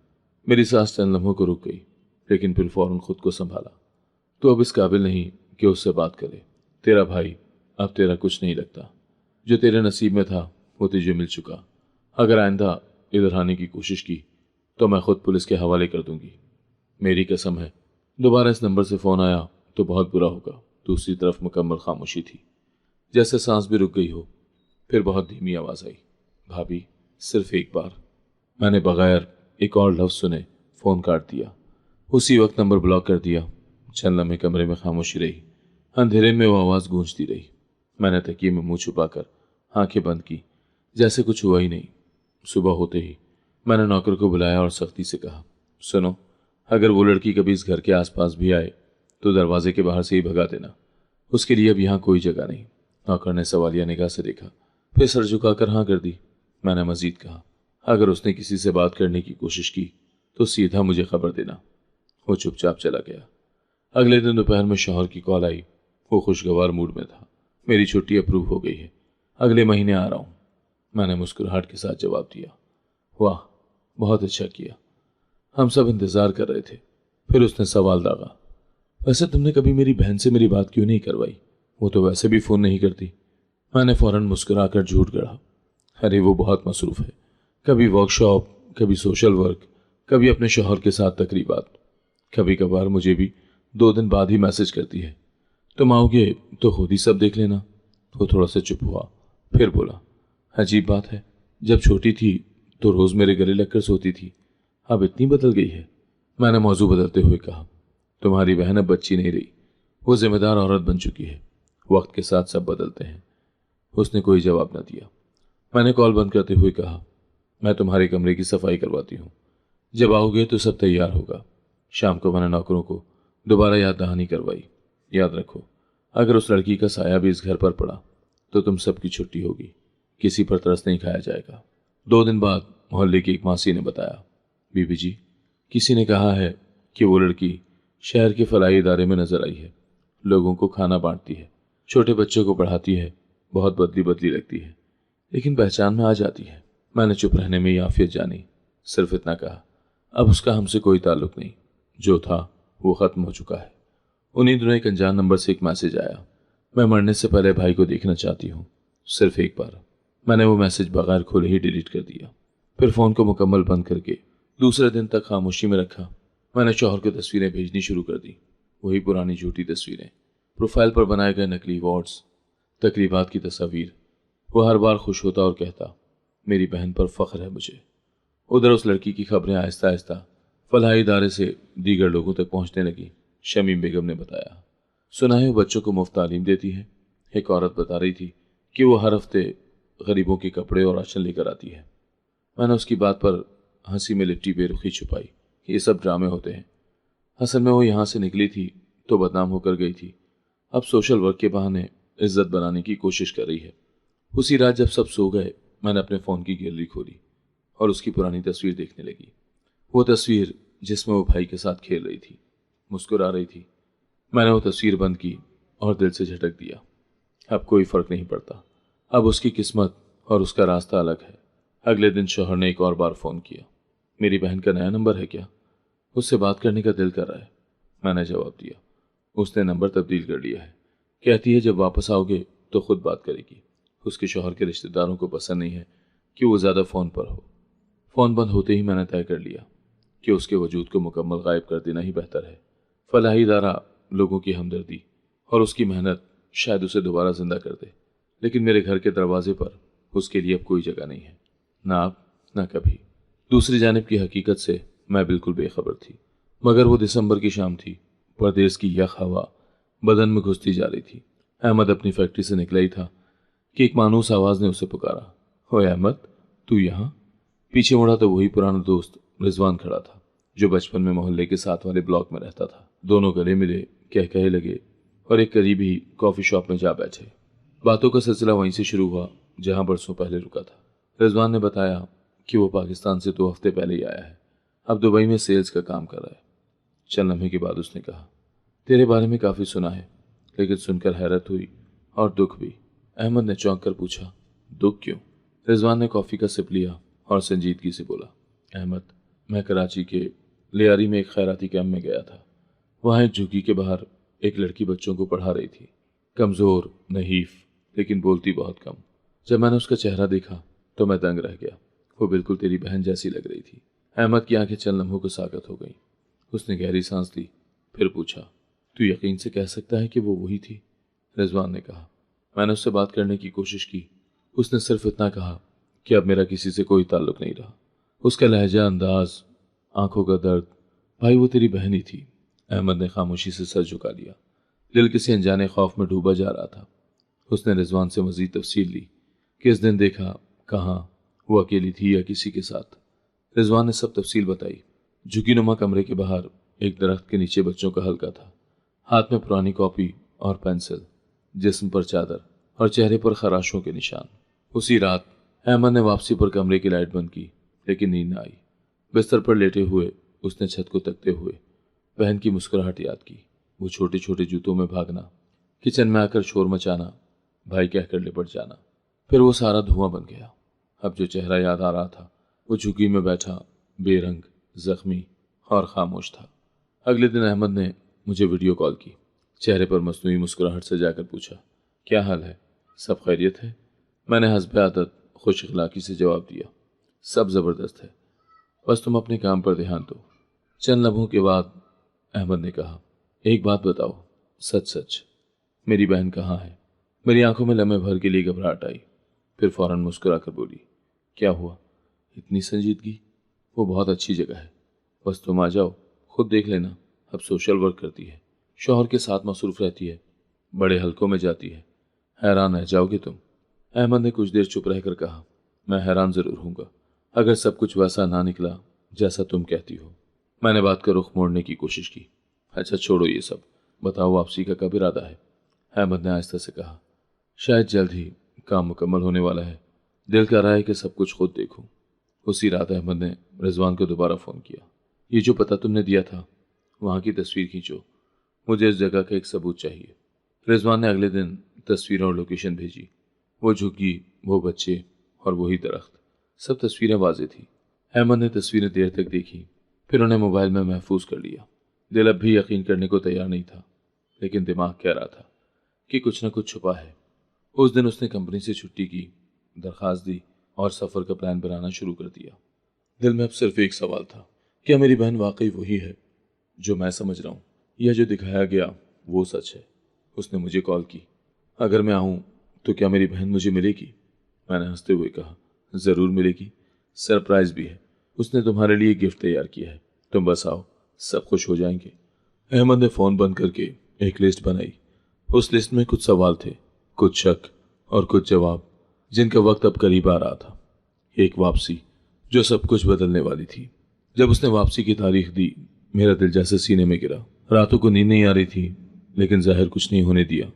मेरी सांस चंद लम्हों को रुक गई, लेकिन फिर फौरन खुद को संभाला। तो अब इस काबिल नहीं कि उससे बात करे। तेरा भाई, अब तेरा कुछ नहीं लगता। जो तेरे नसीब में था वो तुझे मिल चुका। अगर आइंदा इधर आने की कोशिश की तो मैं खुद पुलिस के हवाले कर दूंगी। मेरी कसम है। दोबारा इस नंबर से फोन आया तो बहुत बुरा होगा। दूसरी तरफ मुकम्मल खामोशी थी, जैसे सांस भी रुक गई हो। फिर बहुत धीमी आवाज आई, भाभी, सिर्फ एक बार। मैंने बगैर एक और लफ्ज सुने फोन काट दिया। उसी वक्त नंबर ब्लॉक कर दिया। चंद लम्हे कमरे में खामोशी रही। अंधेरे में वो आवाज गूंजती रही। मैंने तकिए में मुंह छुपाकर आंखें बंद की, जैसे कुछ हुआ ही नहीं। सुबह होते ही मैंने नौकर को बुलाया और सख्ती से कहा, सुनो, अगर वो लड़की कभी इस घर के आसपास भी आए तो दरवाजे के बाहर से ही भगा देना। उसके लिए अब यहाँ कोई जगह नहीं। नौकर ने सवालिया निगाह से देखा, फिर सर झुकाकर हाँ कर दी। मैंने मजीद कहा, अगर उसने किसी से बात करने की कोशिश की तो सीधा मुझे खबर देना। वो चुपचाप चला गया। अगले दिन दोपहर में शौहर की कॉल आई। वो खुशगवार मूड में था। मेरी छुट्टी अप्रूव हो गई है, अगले महीने आ रहा हूं। मैंने मुस्कुराहट के साथ जवाब दिया। वाह, बहुत अच्छा किया। हम सब इंतजार कर रहे थे। फिर उसने सवाल दागा, वैसे तुमने कभी मेरी बहन से मेरी बात क्यों नहीं करवाई? वो तो वैसे भी फोन नहीं करती। मैंने फौरन मुस्कुराकर झूठ गढ़ा, अरे वो बहुत मसरूफ है। कभी वर्कशॉप, कभी सोशल वर्क, कभी अपने शौहर के साथ तकरीबात। कभी कभार मुझे भी 2 दिन बाद ही मैसेज करती है, तुम आओगे तो खुद ही सब देख लेना। वो थोड़ा सा चुप हुआ, फिर बोला, अजीब बात है, जब छोटी थी तो रोज मेरे गले लगकर सोती थी, अब इतनी बदल गई है। मैंने मौजू बदलते हुए कहा, तुम्हारी बहन अब बच्ची नहीं रही, वो जिम्मेदार औरत बन चुकी है। वक्त के साथ सब बदलते हैं। उसने कोई जवाब न दिया। मैंने कॉल बंद करते हुए कहा, मैं तुम्हारे कमरे की सफाई करवाती हूँ, जब आओगे तो सब तैयार होगा। शाम को मैंने नौकरों को दोबारा याद दहानी करवाई। याद रखो, अगर उस लड़की का साया भी इस घर पर पड़ा तो तुम सबकी छुट्टी होगी, किसी पर तरस नहीं खाया जाएगा। 2 दिन बाद मोहल्ले की एक मासी ने बताया, बीबी जी, किसी ने कहा है कि वो लड़की शहर के फलाही इदारे में नजर आई है। लोगों को खाना बांटती है, छोटे बच्चों को पढ़ाती है, बहुत बदली बदली लगती है, लेकिन पहचान में आ जाती है। मैंने चुप रहने में ही आफियत जानी, सिर्फ इतना कहा, अब उसका हमसे कोई ताल्लुक नहीं, जो था वो खत्म हो चुका है। उन्हीं दिनों एक अनजान नंबर से एक मैसेज आया, मैं मरने से पहले भाई को देखना चाहती हूँ, सिर्फ एक बार। मैंने वो मैसेज बगैर खोले ही डिलीट कर दिया। फिर फोन को मुकम्मल बंद करके दूसरे दिन तक खामोशी में रखा। मैंने शौहर को तस्वीरें भेजनी शुरू कर दी, वही पुरानी झूठी तस्वीरें, प्रोफाइल पर बनाए गए नकली वार्ड्स, तकरीबात की तस्वीर। वो हर बार खुश होता और कहता, मेरी बहन पर फख्र है मुझे। उधर उस लड़की की खबरें आहिस्ता आहिस्ता फलाही इदारे से दीगर लोगों तक पहुंचने लगी। शमीम बेगम ने बताया, सुना है वो बच्चों को मुफ्त तालीम देती है। एक औरत बता रही थी कि वो हर हफ्ते गरीबों के कपड़े और राशन लेकर आती है। मैंने उसकी बात पर हंसी में लिपटी बेरुखी छुपाई ये सब ड्रामे होते हैं। असल में वो यहाँ से निकली थी तो बदनाम होकर गई थी, अब सोशल वर्क के बहाने इज्जत बनाने की कोशिश कर रही है। उसी रात जब सब सो गए, मैंने अपने फ़ोन की गैलरी खोली और उसकी पुरानी तस्वीर देखने लगी। वो तस्वीर जिसमें वो भाई के साथ खेल रही थी, मुस्कुरा रही थी। मैंने वो तस्वीर बंद की और दिल से झटक दिया। अब कोई फ़र्क नहीं पड़ता, अब उसकी किस्मत और उसका रास्ता अलग है। अगले दिन शौहर ने एक और बार फ़ोन किया। मेरी बहन का नया नंबर है क्या? उससे बात करने का दिल कर रहा है। मैंने जवाब दिया। उसने नंबर तब्दील कर लिया है, कहती है जब वापस आओगे तो खुद बात करेगी। उसके शौहर के रिश्तेदारों को पसंद नहीं है कि वो ज़्यादा फ़ोन पर हो। फ़ोन बंद होते ही मैंने तय कर लिया कि उसके वजूद को मुकम्मल गायब कर देना ही बेहतर है। फलाही इदारा, लोगों की हमदर्दी और उसकी मेहनत शायद उसे दोबारा जिंदा कर दे, लेकिन मेरे घर के दरवाजे पर उसके लिए अब कोई जगह नहीं है, ना अब ना कभी। दूसरी जानिब की हकीकत से मैं बिल्कुल बेखबर थी, मगर वो दिसंबर की शाम थी। परदेश की यख हवा बदन में घुसती जा रही थी। अहमद अपनी फैक्ट्री से निकला ही था कि एक मानूस आवाज ने उसे पुकारा, ओए अहमद, तू यहाँ? पीछे मुड़ा तो वही पुराना दोस्त रिजवान खड़ा था, जो बचपन में मोहल्ले के साथ वाले ब्लॉक में रहता था। दोनों गले मिले, कहे लगे और एक करीबी कॉफी शॉप में जा बैठे। बातों का सिलसिला वहीं से शुरू हुआ जहां बरसों पहले रुका था। रिजवान ने बताया कि वो पाकिस्तान से 2 हफ्ते पहले ही आया है, अब दुबई में सेल्स का काम कर रहा है। चंद लम्हे के बाद उसने कहा, तेरे बारे में काफ़ी सुना है, लेकिन सुनकर हैरत हुई और दुख भी। अहमद ने चौंक कर पूछा, दुख क्यों? रिजवान ने कॉफ़ी का सिप लिया और संजीदगी से बोला, अहमद, मैं कराची के लियारी में एक खैराती कैंप में गया था। वहाँ एक झुग्गी के बाहर एक लड़की बच्चों को पढ़ा रही थी, कमज़ोर, नहीफ, लेकिन बोलती बहुत कम। जब मैंने उसका चेहरा देखा तो मैं दंग रह गया। वो बिल्कुल तेरी बहन जैसी लग रही थी। अहमद की आंखें चंद लम्हों को साकत हो गईं। उसने गहरी सांस ली, फिर पूछा, तू यकीन से कह सकता है कि वो वही थी? रिजवान ने कहा। मैंने उससे बात करने की कोशिश की। उसने सिर्फ इतना कहा कि अब मेरा किसी से कोई ताल्लुक नहीं रहा। उसका लहजा, अंदाज, आंखों का दर्द, भाई वो तेरी बहन ही थी। अहमद ने खामोशी से सर झुका लिया। दिल किसी अनजाने खौफ में डूबा जा रहा था। उसने रिजवान से मजीद तफसील ली, किस दिन देखा, कहाँ, वो अकेली थी या किसी के साथ। रिजवान ने सब तफसील बताई। झुकीनुमा कमरे के बाहर एक दरख्त के नीचे बच्चों का हल्का था, हाथ में पुरानी कॉपी और पेंसिल, जिस्म पर चादर और चेहरे पर खराशों के निशान। उसी रात अहमद ने वापसी पर कमरे की लाइट बंद की, लेकिन नींद न आई। बिस्तर पर लेटे हुए उसने छत को तकते हुए बहन की मुस्कुराहट याद की। वो छोटे छोटे जूतों में भागना, किचन में आकर शोर मचाना, भाई कहकर लिपट जाना, फिर वो सारा धुआं बन गया। अब जो चेहरा याद आ रहा था वो झुग्गी में बैठा, बेरंग, जख्मी और खामोश था। अगले दिन अहमद ने मुझे वीडियो कॉल की। चेहरे पर मस्नूई मुस्कुराहट से जाकर पूछा, क्या हाल है, सब खैरियत है? मैंने हस्बे आदत खुश इखलाकी से जवाब दिया, सब ज़बरदस्त है, बस तुम अपने काम पर ध्यान दो। चंद लम्हों के बाद अहमद ने कहा, एक बात बताओ, सच सच, मेरी बहन कहाँ है? मेरी आंखों में लम्हे भर के लिए घबराहट आई, फिर फौरन मुस्कुरा कर बोली, क्या हुआ, इतनी संजीदगी? वो बहुत अच्छी जगह है, बस तुम आ जाओ, खुद देख लेना। अब सोशल वर्क करती है, शौहर के साथ मसरूफ रहती है, बड़े हलकों में जाती है, हैरान रह जाओगे तुम। अहमद ने कुछ देर चुप रहकर कहा, मैं हैरान जरूर हूँगा, अगर सब कुछ वैसा ना निकला जैसा तुम कहती हो। मैंने बात का रुख मोड़ने की कोशिश की। अच्छा छोड़ो ये सब, बताओ वापसी का कब इरादा है? अहमद ने आहिस्ता से कहा, शायद जल्द ही, काम मुकम्मल होने वाला है, दिल कर रहा है कि सब कुछ खुद देखूं। उसी रात अहमद ने रिजवान को दोबारा फ़ोन किया, ये जो पता तुमने दिया था वहाँ की तस्वीर खींचो, मुझे इस जगह का एक सबूत चाहिए। रिजवान ने अगले दिन तस्वीरें और लोकेशन भेजी। वो झुग्गी, वो बच्चे और वही दरख्त, सब तस्वीरें वाज़ेह थी। अहमद ने तस्वीरें देर तक देखी, फिर उन्हें मोबाइल में महफूज कर लिया। दिल अब भी यकीन करने को तैयार नहीं था, लेकिन दिमाग कह रहा था कि कुछ न कुछ छुपा है। उस दिन उसने कंपनी से छुट्टी की, दरख्वास्त दी और सफ़र का प्लान बनाना शुरू कर दिया। दिल में अब सिर्फ एक सवाल था, क्या मेरी बहन वाकई वही है जो मैं समझ रहा हूँ, या जो दिखाया गया वो सच है? उसने मुझे कॉल की, अगर मैं आऊँ तो क्या मेरी बहन मुझे मिलेगी? मैंने हंसते हुए कहा, ज़रूर मिलेगी, सरप्राइज़ भी है, उसने तुम्हारे लिए गिफ्ट तैयार किया है, तुम बस आओ, सब खुश हो जाएंगे। अहमद ने फ़ोन बंद करके एक लिस्ट बनाई। उस लिस्ट में कुछ सवाल थे, कुछ शक और कुछ जवाब, जिनका वक्त अब करीब आ रहा था। एक वापसी जो सब कुछ बदलने वाली थी, जब उसने वापसी की तारीख दी, मेरा दिल जैसे सीने में गिरा। रातों को नींद नहीं आ रही थी, लेकिन जाहिर कुछ नहीं होने दिया।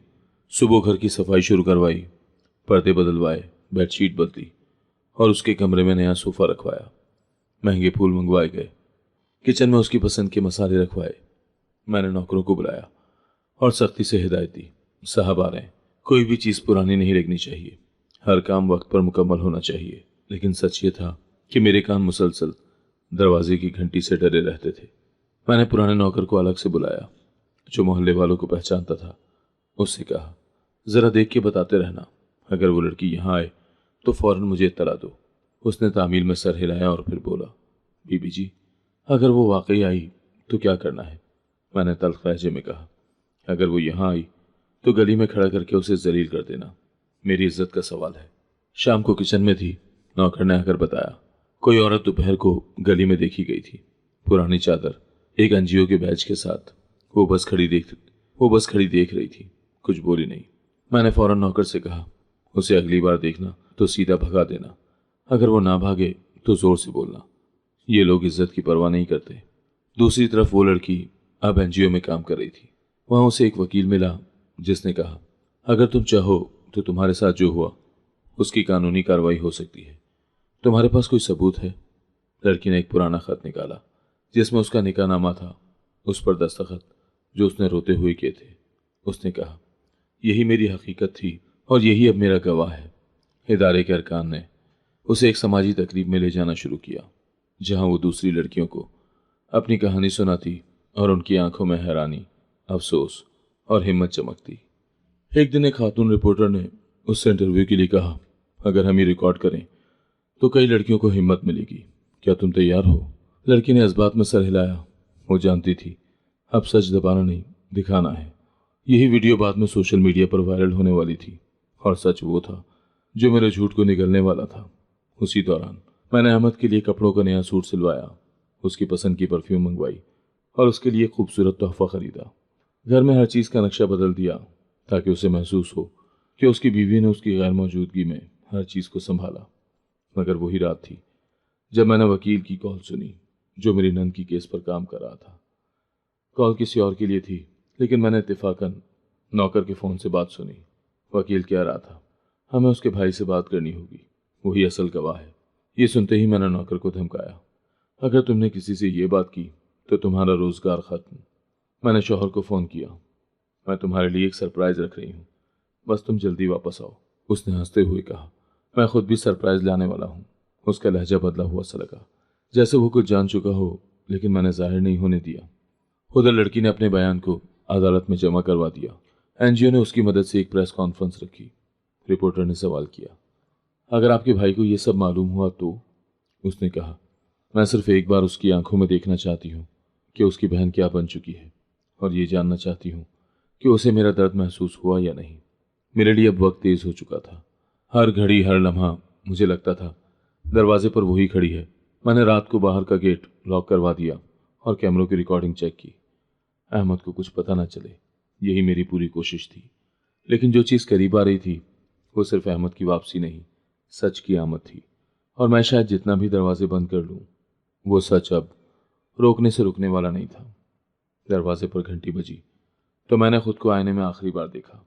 सुबह घर की सफाई शुरू करवाई, पर्दे बदलवाए, बेडशीट बदली और उसके कमरे में नया सोफा रखवाया। महंगे फूल मंगवाए गए, किचन में उसकी पसंद के मसाले रखवाए। मैंने नौकरों को बुलाया और सख्ती से हिदायत दी, साहब आ रहे हैं, कोई भी चीज़ पुरानी नहीं लगनी चाहिए, हर काम वक्त पर मुकम्मल होना चाहिए। लेकिन सच ये था कि मेरे कान मुसलसल दरवाजे की घंटी से डरे रहते थे। मैंने पुराने नौकर को अलग से बुलाया, जो मोहल्ले वालों को पहचानता था। उससे कहा, ज़रा देख के बताते रहना, अगर वो लड़की यहाँ आए तो फौरन मुझे इत्तला दो। उसने तामील में सर हिलाया और फिर बोला, बीबी जी, अगर वो वाकई आई तो क्या करना है? मैंने तल्ख लहजे में कहा, अगर वो यहाँ आई तो गली में खड़ा करके उसे जलील कर देना, मेरी इज्जत का सवाल है। शाम को किचन में थी, नौकर ने आकर बताया, कोई औरत दोपहर को गली में देखी गई थी, पुरानी चादर, एक एनजीओ के बैच के साथ। वो बस खड़ी देख रही थी, कुछ बोली नहीं। मैंने फौरन नौकर से कहा, उसे अगली बार देखना तो सीधा भगा देना, अगर वो ना भागे तो जोर से बोलना। ये लोग इज्जत की परवाह नहीं करते। दूसरी तरफ वो लड़की अब एनजीओ में काम कर रही थी। वहां उसे एक वकील मिला, जिसने कहा, अगर तुम चाहो तो तुम्हारे साथ जो हुआ उसकी कानूनी कार्रवाई हो सकती है। तुम्हारे पास कोई सबूत है? लड़की ने एक पुराना खत निकाला, जिसमें उसका निकाहनामा था, उस पर दस्तखत जो उसने रोते हुए किए थे। उसने कहा, यही मेरी हकीकत थी और यही अब मेरा गवाह है। इदारे के अरकान ने उसे एक समाजी तकरीब में ले जाना शुरू किया, जहां वो दूसरी लड़कियों को अपनी कहानी सुनाती और उनकी आंखों में हैरानी, अफसोस और हिम्मत चमकती। एक दिन एक खातून रिपोर्टर ने उससे इंटरव्यू के लिए कहा, अगर हम ये रिकॉर्ड करें तो कई लड़कियों को हिम्मत मिलेगी, क्या तुम तैयार हो? लड़की ने इस बात में सर हिलाया। वो जानती थी अब सच दबाना नहीं, दिखाना है। यही वीडियो बाद में सोशल मीडिया पर वायरल होने वाली थी और सच वो था जो मेरे झूठ को निगलने वाला था। उसी दौरान मैंने अहमद के लिए कपड़ों का नया सूट सिलवाया, उसकी पसंद की परफ्यूम मंगवाई और उसके लिए खूबसूरत तोहफा खरीदा। घर में हर चीज़ का नक्शा बदल दिया ताकि उसे महसूस हो कि उसकी बीवी ने उसकी गैर मौजूदगी में हर चीज़ को संभाला। मगर वही रात थी जब मैंने वकील की कॉल सुनी, जो मेरी नंद की केस पर काम कर रहा था। कॉल किसी और के लिए थी, लेकिन मैंने इत्तेफाकन नौकर के फ़ोन से बात सुनी। वकील कह रहा था, हमें उसके भाई से बात करनी होगी, वही असल गवाह है। ये सुनते ही मैंने नौकर को धमकाया, अगर तुमने किसी से ये बात की तो तुम्हारा रोज़गार ख़त्म। मैंने शौहर को फ़ोन किया, मैं तुम्हारे लिए एक सरप्राइज़ रख रही हूँ, बस तुम जल्दी वापस आओ। उसने हंसते हुए कहा, मैं खुद भी सरप्राइज़ लाने वाला हूँ। उसका लहजा बदला हुआ सा लगा, जैसे वो कुछ जान चुका हो, लेकिन मैंने जाहिर नहीं होने दिया। उधर लड़की ने अपने बयान को अदालत में जमा करवा दिया। एनजीओ ने उसकी मदद से एक प्रेस कॉन्फ्रेंस रखी। रिपोर्टर ने सवाल किया, अगर आपके भाई को ये सब मालूम हुआ तो? उसने कहा, मैं सिर्फ एक बार उसकी आंखों में देखना चाहती हूँ कि उसकी बहन क्या बन चुकी है, और ये जानना चाहती हूँ कि उसे मेरा दर्द महसूस हुआ या नहीं। मेरे लिए अब वक्त तेज हो चुका था। हर घड़ी, हर लम्हा मुझे लगता था दरवाजे पर वही खड़ी है। मैंने रात को बाहर का गेट लॉक करवा दिया और कैमरों की रिकॉर्डिंग चेक की। अहमद को कुछ पता न चले, यही मेरी पूरी कोशिश थी। लेकिन जो चीज़ करीब आ रही थी वो सिर्फ अहमद की वापसी नहीं, सच की आमद थी। और मैं शायद जितना भी दरवाजे बंद कर लूँ, वो सच अब रोकने से रुकने वाला नहीं था। दरवाजे पर घंटी बजी तो मैंने खुद को आईने में आखिरी बार देखा।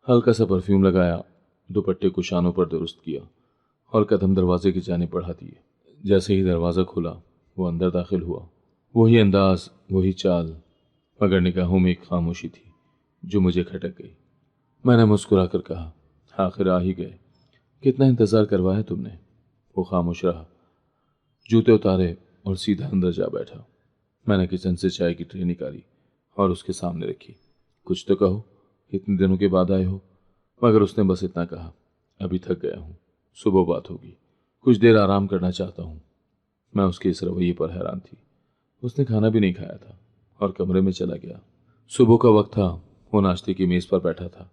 हल्का सा परफ्यूम लगाया, दुपट्टे को शानों पर दुरुस्त किया और कदम दरवाजे की जाने बढ़ा दिए। जैसे ही दरवाज़ा खुला, वो अंदर दाखिल हुआ। वही अंदाज, वही चाल, मगर निगाहों में एक खामोशी थी जो मुझे खटक गई। मैंने मुस्कुरा कर कहा, आखिर आ ही गए, कितना इंतज़ार करवाया तुमने? वो खामोश रहा, जूते उतारे और सीधा अंदर जा बैठा। मैंने किचन से चाय की ट्रे निकाली और उसके सामने रखी। कुछ तो कहो, इतने दिनों के बाद आए हो। मगर उसने बस इतना कहा, अभी थक गया हूँ, सुबह बात होगी, कुछ देर आराम करना चाहता हूँ। मैं उसके इस रवैये पर हैरान थी। उसने खाना भी नहीं खाया था और कमरे में चला गया। सुबह का वक्त था, वो नाश्ते की मेज़ पर बैठा था।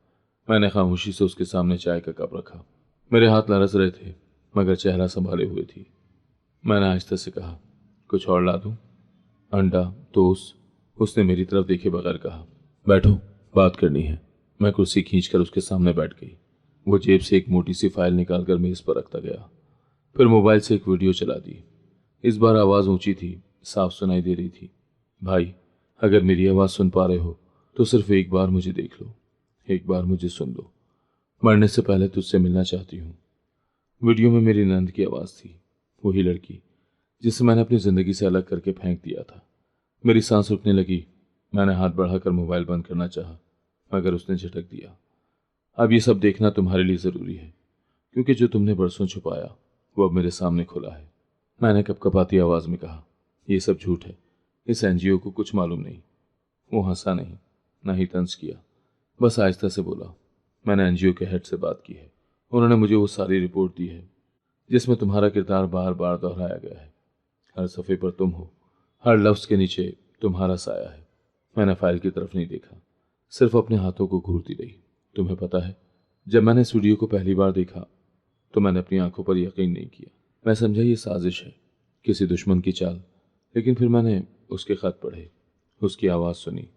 मैंने खामोशी से उसके सामने चाय का कप रखा। मेरे हाथ लरस रहे थे, मगर चेहरा संभाले हुए थी। मैंने आहिस्ता से कहा, कुछ और ला दूं? अंडा, टोस्ट? उसने मेरी तरफ देखे बगैर कहा, बैठो, बात करनी है। मैं कुर्सी खींचकर उसके सामने बैठ गई। वो जेब से एक मोटी सी फाइल निकालकर मेज़ पर रखता गया। फिर मोबाइल से एक वीडियो चला दी। इस बार आवाज़ ऊंची थी साफ सुनाई दे रही थी। भाई, अगर मेरी आवाज़ सुन पा रहे हो तो सिर्फ एक बार मुझे देख लो, एक बार मुझे सुन लो। मरने से पहले तुझसे मिलना चाहती हूँ। वीडियो में मेरी नंद की आवाज़ थी, वही लड़की जिसे मैंने अपनी ज़िंदगी से अलग करके फेंक दिया था। मेरी सांस रुकने लगी। मैंने हाथ बढ़ाकर मोबाइल बंद करना चाहा, मगर उसने झटक दिया। अब ये सब देखना तुम्हारे लिए ज़रूरी है, क्योंकि जो तुमने बरसों छुपाया वो अब मेरे सामने खुला है। मैंने कपकपाती आवाज़ में कहा, ये सब झूठ है, इस एनजीओ को कुछ मालूम नहीं। वो हंसा नहीं, ना ही तंज किया, बस आहिस्ता से बोला, मैंने एनजीओ के हेड से बात की है। उन्होंने मुझे वो सारी रिपोर्ट दी है जिसमें तुम्हारा किरदार बार बार दोहराया गया है। हर सफ़े पर तुम हो, हर लफ्ज़ के नीचे तुम्हारा साया है। मैंने फाइल की तरफ नहीं देखा, सिर्फ अपने हाथों को घूरती रही। तुम्हें पता है, जब मैंने इस वीडियो को पहली बार देखा तो मैंने अपनी आंखों पर यकीन नहीं किया। मैं समझा ये साजिश है, किसी दुश्मन की चाल। लेकिन फिर मैंने उसके खत पढ़े, उसकी आवाज़ सुनी,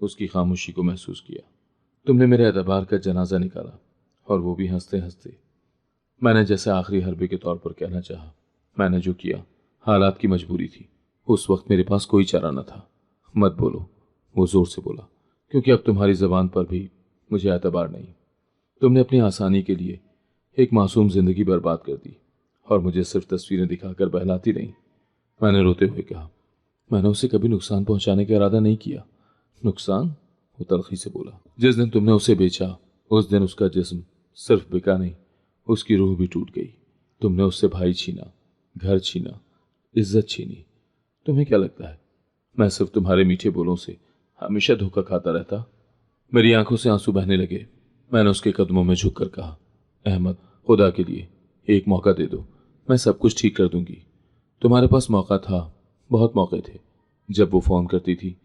उसकी खामोशी को महसूस किया। तुमने मेरे एतबार का जनाजा निकाला, और वो भी हंसते हंसते। मैंने जैसे आखिरी हरबे के तौर पर कहना चाहा, मैंने जो किया हालात की मजबूरी थी। उस वक्त मेरे पास कोई चारा न था। मत बोलो, वो जोर से बोला, क्योंकि अब तुम्हारी जबान पर भी मुझे एतबार नहीं। तुमने अपनी आसानी के लिए एक मासूम जिंदगी बर्बाद कर दी, और मुझे सिर्फ तस्वीरें दिखाकर बहलाती नहीं। मैंने रोते हुए कहा, मैंने उसे कभी नुकसान पहुंचाने का इरादा नहीं किया। नुकसान? वो तलखी से बोला, जिस दिन तुमने उसे बेचा उस दिन उसका जिस्म सिर्फ बिका नहीं, उसकी रूह भी टूट गई। तुमने उससे भाई छीना, घर छीना, इज्जत छीनी। तुम्हें क्या लगता है मैं सिर्फ तुम्हारे मीठे बोलों से हमेशा धोखा खाता रहता? मेरी आंखों से आंसू बहने लगे। मैंने उसके कदमों में झुककर कहा, अहमद, खुदा के लिए एक मौका दे दो, मैं सब कुछ ठीक कर दूंगी। तुम्हारे पास मौका था, बहुत मौके थे। जब वो फोन करती थी,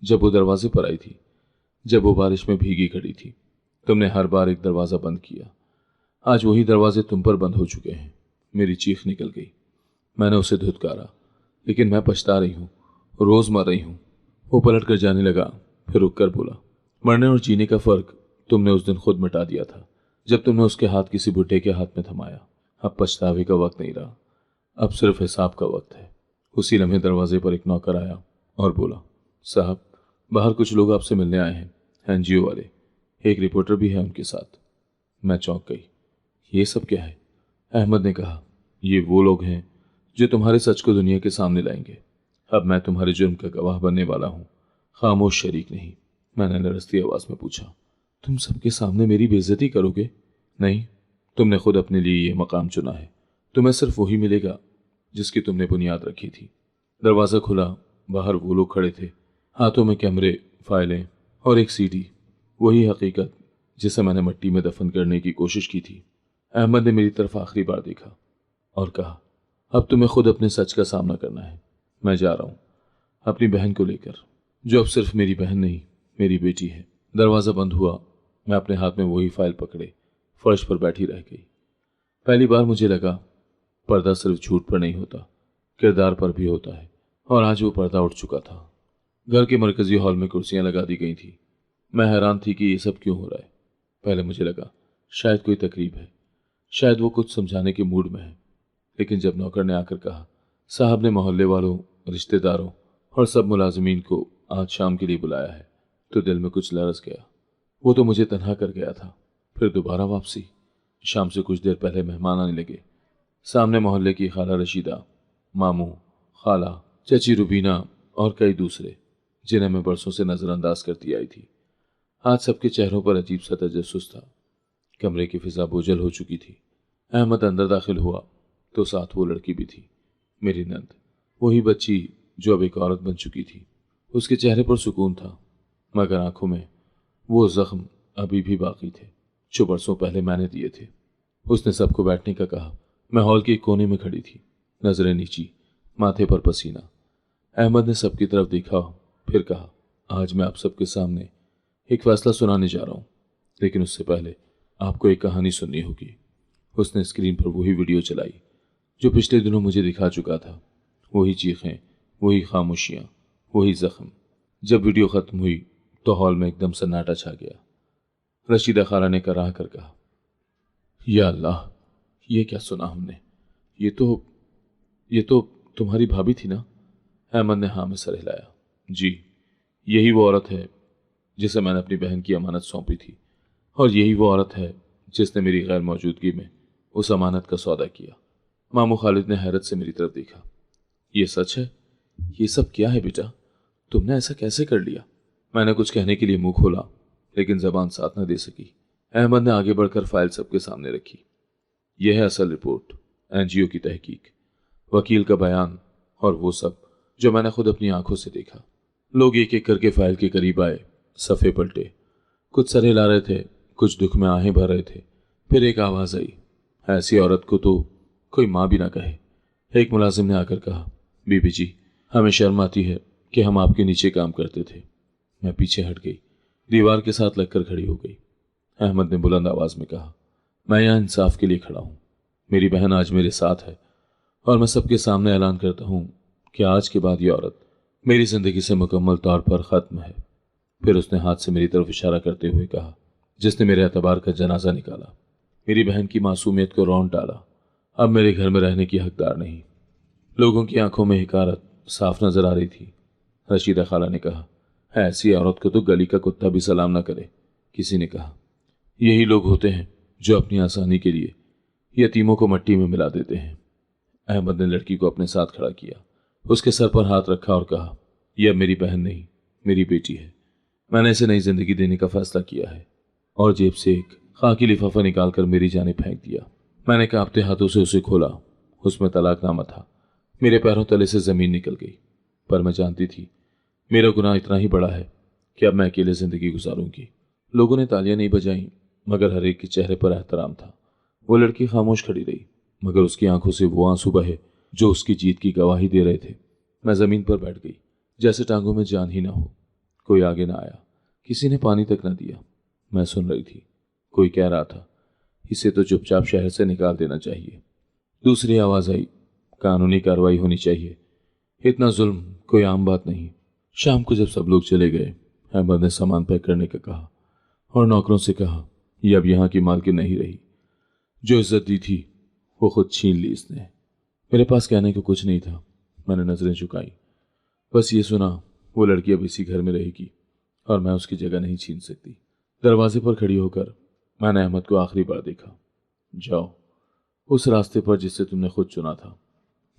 जब वो दरवाजे पर आई थी, जब वो बारिश में भीगी खड़ी थी, तुमने हर बार एक दरवाज़ा बंद किया। आज वही दरवाजे तुम पर बंद हो चुके हैं। मेरी चीख निकल गई। मैंने उसे धुतकारा, लेकिन मैं पछता रही हूँ, रोज़ मर रही हूँ। वो पलट कर जाने लगा, फिर रुक कर बोला, मरने और जीने का फ़र्क तुमने उस दिन खुद मिटा दिया था, जब तुमने उसके हाथ किसी बुढ़े के हाथ में थमाया। अब पछतावे का वक्त नहीं रहा, अब सिर्फ हिसाब का वक्त है। उसी लम्हे दरवाजे पर एक नौकर आया और बोला, साहब, बाहर कुछ लोग आपसे मिलने आए हैं, एनजीओ वाले। एक रिपोर्टर भी है उनके साथ। मैं चौंक गई। ये सब क्या है? अहमद ने कहा, ये वो लोग हैं जो तुम्हारे सच को दुनिया के सामने लाएंगे। अब मैं तुम्हारे जुर्म का गवाह बनने वाला हूँ, खामोश शरीक नहीं। मैंने लरजती आवाज में पूछा, तुम सबके सामने मेरी बेइज्जती करोगे? नहीं, तुमने खुद अपने लिए ये मकाम चुना है। तुम्हें सिर्फ वही मिलेगा जिसकी तुमने बुनियाद रखी थी। दरवाज़ा खुला, बाहर वो लोग खड़े थे, हाथों में कैमरे, फाइलें और एक सीडी। वही हकीकत जिसे मैंने मिट्टी में दफन करने की कोशिश की थी। अहमद ने मेरी तरफ आखिरी बार देखा और कहा, अब तुम्हें खुद अपने सच का सामना करना है। मैं जा रहा हूं, अपनी बहन को लेकर, जो अब सिर्फ मेरी बहन नहीं, मेरी बेटी है। दरवाज़ा बंद हुआ। मैं अपने हाथ में वही फाइल पकड़े फर्श पर बैठी रह गई। पहली बार मुझे लगा पर्दा सिर्फ झूठ पर नहीं होता, किरदार पर भी होता है। और आज वो पर्दा उठ चुका था। घर के मरकजी हॉल में कुर्सियां लगा दी गई थी। मैं हैरान थी कि ये सब क्यों हो रहा है। पहले मुझे लगा शायद कोई तकरीब है, शायद वो कुछ समझाने के मूड में है। लेकिन जब नौकर ने आकर कहा, साहब ने मोहल्ले वालों, रिश्तेदारों और सब मुलाजमीन को आज शाम के लिए बुलाया है, तो दिल में कुछ लरस गया। वो तो मुझे तन्हा कर गया था, फिर दोबारा वापसी। शाम से कुछ देर पहले मेहमान आने लगे। सामने मोहल्ले की खाला रशीदा, मामू, खाला, चची रुबीना और कई दूसरे, जिन्हें मैं बरसों से नज़रअंदाज करती आई थी। आज सबके चेहरों पर अजीब सा तजस्सुस था। कमरे की फिजा बोझल हो चुकी थी। अहमद अंदर दाखिल हुआ तो साथ वो लड़की भी थी, मेरी नंद, वही बच्ची जो अब एक औरत बन चुकी थी। उसके चेहरे पर सुकून था, मगर आंखों में वो जख्म अभी भी बाकी थे जो बरसों पहले मैंने दिए थे। उसने सबको बैठने का कहा। मैं हॉल के एक कोने में खड़ी थी, नजरें नीची, माथे पर पसीना। अहमद ने सबकी तरफ देखा, फिर कहा, आज मैं आप सबके सामने एक फैसला सुनाने जा रहा हूं, लेकिन उससे पहले आपको एक कहानी सुननी होगी। उसने स्क्रीन पर वही वीडियो चलाई जो पिछले दिनों मुझे दिखा चुका था। वही चीखें, वही खामोशियां, वही जख्म। जब वीडियो खत्म हुई तो हॉल में एकदम सन्नाटा छा गया। रशीदा खाला ने कराह कर कहा, या अल्लाह, ये क्या सुना हमने? ये तो तुम्हारी भाभी थी ना? अहमद ने हाँ में सर हिलाया। जी, यही वो औरत है जिसे मैंने अपनी बहन की अमानत सौंपी थी, और यही वो औरत है जिसने मेरी गैर मौजूदगी में उस अमानत का सौदा किया। मामू खालिद ने हैरत से मेरी तरफ देखा। ये सच है? ये सब क्या है बेटा? तुमने ऐसा कैसे कर लिया? मैंने कुछ कहने के लिए मुंह खोला, लेकिन जबान साथ न दे सकी। अहमद ने आगे बढ़कर फाइल सबके सामने रखी। यह है असल रिपोर्ट, एनजीओ की तहकीक, वकील का बयान और वो सब जो मैंने खुद अपनी आंखों से देखा। लोग एक एक करके फाइल के करीब आए, सफ़े पलटे, कुछ सर हिला रहे थे, कुछ दुख में आहें भर रहे थे। फिर एक आवाज़ आई, ऐसी औरत को तो कोई माँ भी ना कहे। एक मुलाजिम ने आकर कहा, बीबी जी, हमें शर्म आती है कि हम आपके नीचे काम करते थे। मैं पीछे हट गई, दीवार के साथ लगकर खड़ी हो गई। अहमद ने बुलंद आवाज में कहा, मैं यहाँ इंसाफ के लिए खड़ा हूँ। मेरी बहन आज मेरे साथ है और मैं सबके सामने ऐलान करता हूँ कि आज के बाद ये औरत मेरी जिंदगी से मुकम्मल तौर पर ख़त्म है। फिर उसने हाथ से मेरी तरफ इशारा करते हुए कहा, जिसने मेरे एतबार का जनाजा निकाला, मेरी बहन की मासूमियत को रौंद डाला, अब मेरे घर में रहने की हकदार नहीं। लोगों की आंखों में हिकारत साफ नजर आ रही थी। रशीदा खाला ने कहा, ऐसी औरत को तो गली का कुत्ता भी सलाम न करे। किसी ने कहा, यही लोग होते हैं जो अपनी आसानी के लिए यतीमों को मिट्टी में मिला देते हैं। अहमद ने लड़की को अपने साथ खड़ा किया, उसके सर पर हाथ रखा और कहा, यह अब मेरी बहन नहीं, मेरी बेटी है। मैंने इसे नई जिंदगी देने का फैसला किया है। और जेब से एक खाकी लिफाफा निकालकर मेरी जानिब फेंक दिया। मैंने कांपते हाथों से उसे खोला। उसमें तलाकनामा था। मेरे पैरों तले से जमीन निकल गई। पर मैं जानती थी मेरा गुनाह इतना ही बड़ा है कि अब मैं अकेले जिंदगी गुजारूंगी। लोगों ने तालियां नहीं बजाईं, मगर हर एक के चेहरे पर एहतराम था। वो लड़की खामोश खड़ी रही, मगर उसकी आंखों से वो आंसू बहे जो उसकी जीत की गवाही दे रहे थे। मैं जमीन पर बैठ गई, जैसे टांगों में जान ही ना हो। कोई आगे ना आया, किसी ने पानी तक न दिया। मैं सुन रही थी, कोई कह रहा था, इसे तो चुपचाप शहर से निकाल देना चाहिए। दूसरी आवाज आई, कानूनी कार्रवाई होनी चाहिए, इतना जुल्म कोई आम बात नहीं। शाम को जब सब लोग चले गए, अहमद ने सामान पैक करने का कहा और नौकरों से कहा, यह अब यहाँ की मालकिन नहीं रही। जो इज्जत दी थी वो खुद छीन ली इसने। मेरे पास कहने को कुछ नहीं था। मैंने नजरें झुकाई, बस ये सुना, वो लड़की अब इसी घर में रहेगी और मैं उसकी जगह नहीं छीन सकती। दरवाजे पर खड़ी होकर मैंने अहमद को आखिरी बार देखा। जाओ उस रास्ते पर जिससे तुमने खुद चुना था।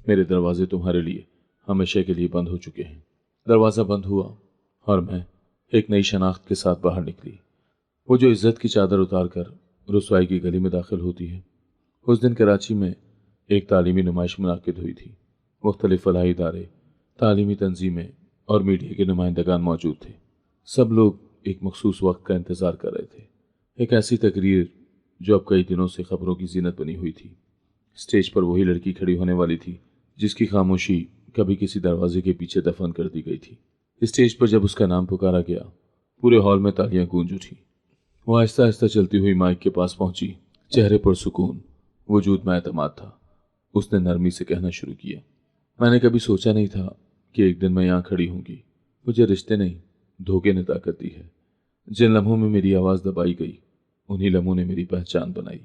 मेरे दरवाजे तुम्हारे लिए हमेशा के लिए बंद हो चुके हैं। दरवाज़ा बंद हुआ और मैं एक नई शनाख्त के साथ बाहर निकली। वो जो इज्जत की चादर उतार कर रुसवाई की गली में दाखिल होती है। उस दिन कराची में एक तालीमी नुमाइश मुनाकिद हुई थी। मुख्तलिफ फलाही इदारे, तालीमी तंजीमें और मीडिया के नुमाइंदगान मौजूद थे। सब लोग एक मखसूस वक्त का इंतज़ार कर रहे थे। एक ऐसी तकरीर जो अब कई दिनों से खबरों की जीनत बनी हुई थी। स्टेज पर वही लड़की खड़ी होने वाली थी जिसकी खामोशी कभी किसी दरवाजे के पीछे दफन कर दी गई थी। स्टेज पर जब उसका नाम पुकारा गया, पूरे हॉल में तालियां गूंज उठी। वो आहिस्ता आहिस्ता चलती हुई माइक के पास पहुंची। चेहरे पर सुकून, वजूद में एतमाद था। उसने नरमी से कहना शुरू किया, मैंने कभी सोचा नहीं था कि एक दिन मैं यहाँ खड़ी होंगी। मुझे रिश्ते नहीं, धोखे ने ताकत दी है। जिन लम्हों में मेरी आवाज़ दबाई गई, उन्हीं लम्हों ने मेरी पहचान बनाई।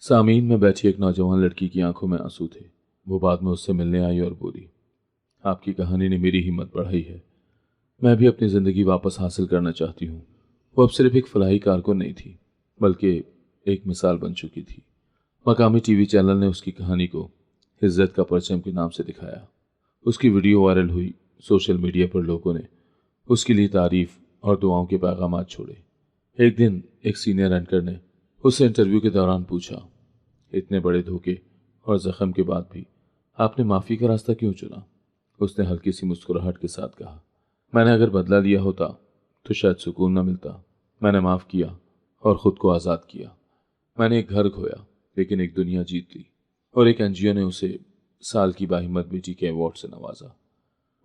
सामीन में बैठी एक नौजवान लड़की की आंखों में आंसू थे। वो बाद में उससे मिलने आई और बोली, आपकी कहानी ने मेरी हिम्मत बढ़ाई है। मैं भी अपनी ज़िंदगी वापस हासिल करना चाहती हूँ। वो अब सिर्फ एक फलाही कारकुन नहीं थी, बल्कि एक मिसाल बन चुकी थी। मकामी टीवी चैनल ने उसकी कहानी को इज्जत का परचम के नाम से दिखाया। उसकी वीडियो वायरल हुई। सोशल मीडिया पर लोगों ने उसके लिए तारीफ और दुआओं के पैगामात छोड़े। एक दिन एक सीनियर एंकर ने उससे इंटरव्यू के दौरान पूछा, इतने बड़े धोखे और जख्म के बाद भी आपने माफ़ी का रास्ता क्यों चुना? उसने हल्की सी मुस्कुराहट के साथ कहा, मैंने अगर बदला लिया होता तो शायद सुकून न मिलता। मैंने माफ़ किया और ख़ुद को आज़ाद किया। मैंने एक घर खोया, लेकिन एक दुनिया जीत ली। और एक एनजीओ ने उसे साल की बाहिम्मत बेटी के अवार्ड से नवाजा।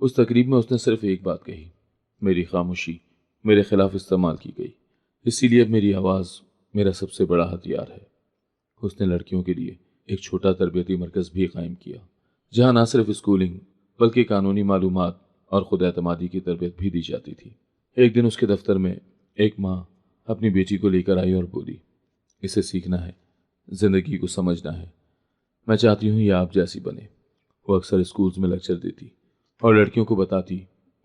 उस तकरीब में उसने सिर्फ एक बात कही, मेरी खामोशी मेरे खिलाफ इस्तेमाल की गई, इसीलिए अब मेरी आवाज़ मेरा सबसे बड़ा हथियार है। उसने लड़कियों के लिए एक छोटा तरबियती मरकज़ भी कायम किया, जहाँ ना सिर्फ स्कूलिंग बल्कि कानूनी मालूमात और खुद एतमादी की तरबियत भी दी जाती थी। एक दिन उसके दफ्तर में एक माँ अपनी बेटी को लेकर आई और बोली, इसे सीखना है, ज़िंदगी को समझना है। मैं चाहती हूँ ये आप जैसी बने। वो अक्सर स्कूल्स में लेक्चर देती और लड़कियों को बताती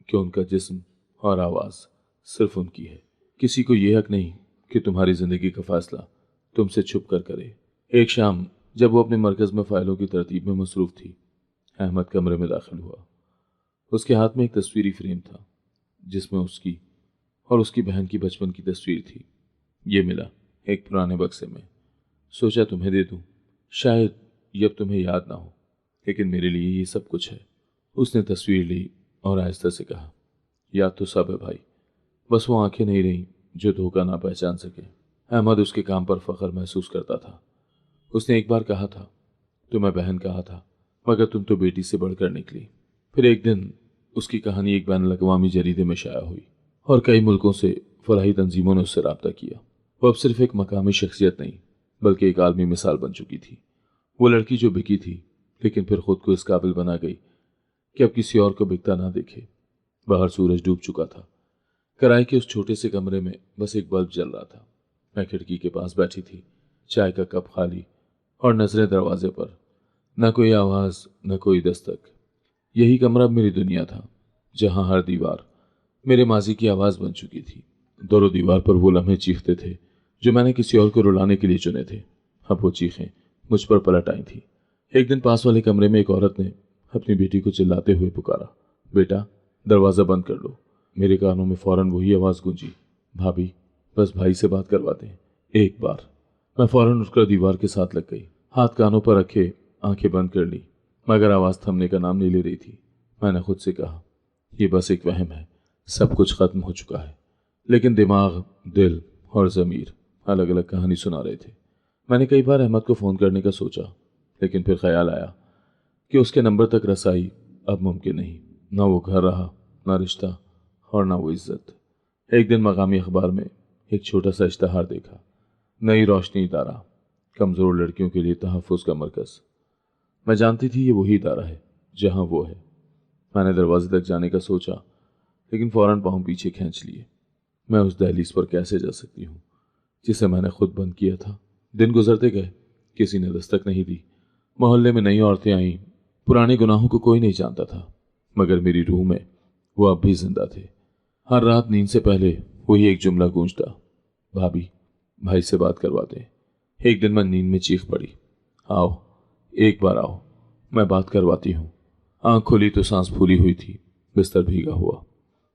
कि उनका जिस्म और आवाज़ सिर्फ उनकी है। किसी को यह हक नहीं कि तुम्हारी ज़िंदगी का फैसला तुमसे छुप कर करे। एक शाम जब वो अपने मरकज़ में फ़ाइलों की तरतीब में मसरूफ़ थी, अहमद कमरे में दाखिल हुआ। उसके हाथ में एक तस्वीरी फ्रेम था जिसमें उसकी और उसकी बहन की बचपन की तस्वीर थी। ये मिला एक पुराने बक्से में। सोचा तुम्हें दे दूं, शायद ये अब तुम्हें याद ना हो, लेकिन मेरे लिए ये सब कुछ है। उसने तस्वीर ली और आहिस्ता से कहा, याद तो सब है भाई, बस वो आंखें नहीं रहीं जो धोखा ना पहचान सके। अहमद उसके काम पर फख्र महसूस करता था। उसने एक बार कहा था, तुम्हें बहन कहा था, मगर तुम तो बेटी से बढ़कर निकली। फिर एक दिन उसकी कहानी एक बैन अवी जरीदे में शाया हुई और कई मुल्कों से फलाही तंजीमों ने उससे रब्ता किया। वो अब सिर्फ एक मकामी शख्सियत नहीं बल्कि एक आलमी मिसाल बन चुकी थी। वो लड़की जो बिकी थी लेकिन फिर खुद को इस काबिल बना गई कि अब किसी और को बिकता ना देखे। बाहर सूरज डूब चुका था। किराए के उस छोटे से कमरे में बस एक बल्ब जल रहा था। मैं खिड़की के पास बैठी थी, चाय का कप खाली और नजरें दरवाजे पर। न कोई आवाज, न कोई दस्तक। यही कमरा मेरी दुनिया था, जहां हर दीवार मेरे माजी की आवाज बन चुकी थी। दोनों दीवार पर वो लम्हे चीखते थे जो मैंने किसी और को रुलाने के लिए चुने थे। अब वो चीखें मुझ पर पलट आई थी। एक दिन पास वाले कमरे में एक औरत ने अपनी बेटी को चिल्लाते हुए पुकारा, बेटा दरवाज़ा बंद कर लो। मेरे कानों में फौरन वही आवाज़ गूंजी, भाभी बस भाई से बात करवाते हैं एक बार। मैं फौरन उठकर दीवार के साथ लग गई, हाथ कानों पर रखे आंखें बंद कर ली, मगर आवाज़ थमने का नाम नहीं ले रही थी। मैंने खुद से कहा, यह बस एक वहम है, सब कुछ खत्म हो चुका है। लेकिन दिमाग, दिल और ज़मीर अलग अलग कहानी सुना रहे थे। मैंने कई बार अहमद को फ़ोन करने का सोचा, लेकिन फिर ख्याल आया कि उसके नंबर तक रसाई अब मुमकिन नहीं। ना वो घर रहा, ना रिश्ता और ना वो इज्जत। एक दिन मकामी अखबार में एक छोटा सा इश्तहार देखा, नई रोशनी इदारा, कमज़ोर लड़कियों के लिए तहफ़्फ़ुज़ का मरकज़। मैं जानती थी ये वही इदारा है जहाँ वो है। मैंने दरवाजे तक जाने का सोचा, लेकिन फ़ौरन पाँव पीछे खींच लिए। मैं उस दहलीज पर कैसे जा सकती हूँ जिसे मैंने खुद बंद किया था। दिन गुजरते गए, किसी ने दस्तक नहीं दी। मोहल्ले में नई औरतें आईं, पुराने गुनाहों को कोई नहीं जानता था, मगर मेरी रूह में वो अब भी जिंदा थे। हर रात नींद से पहले वही एक जुमला गूंजता, भाभी भाई से बात करवाते। एक दिन मैं नींद में चीख पड़ी, आओ एक बार आओ, मैं बात करवाती हूँ। आंख खोली तो सांस फूली हुई थी, बिस्तर भीगा हुआ।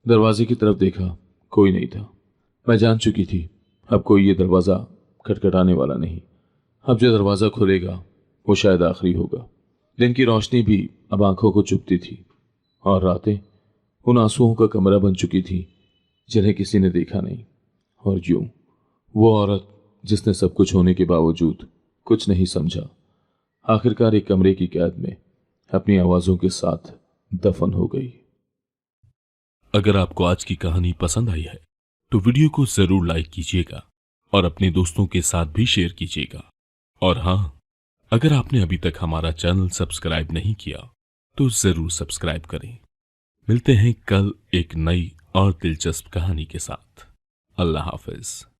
दरवाजे की तरफ देखा, कोई नहीं था। मैं जान चुकी थी अब कोई ये दरवाज़ा खटखटाने वाला नहीं। अब जो दरवाज़ा खुलेगा वो शायद आखिरी होगा। दिन की रोशनी भी अब आंखों को चुभती थी और रातें उन आंसुओं का कमरा बन चुकी थी जिन्हें किसी ने देखा नहीं। और यूं वो औरत जिसने सब कुछ होने के बावजूद कुछ नहीं समझा, आखिरकार एक कमरे की कैद में अपनी आवाज़ों के साथ दफन हो गई। अगर आपको आज की कहानी पसंद आई है तो वीडियो को जरूर लाइक कीजिएगा और अपने दोस्तों के साथ भी शेयर कीजिएगा। और हाँ, अगर आपने अभी तक हमारा चैनल सब्सक्राइब नहीं किया तो जरूर सब्सक्राइब करें। मिलते हैं कल एक नई और दिलचस्प कहानी के साथ। अल्लाह हाफिज।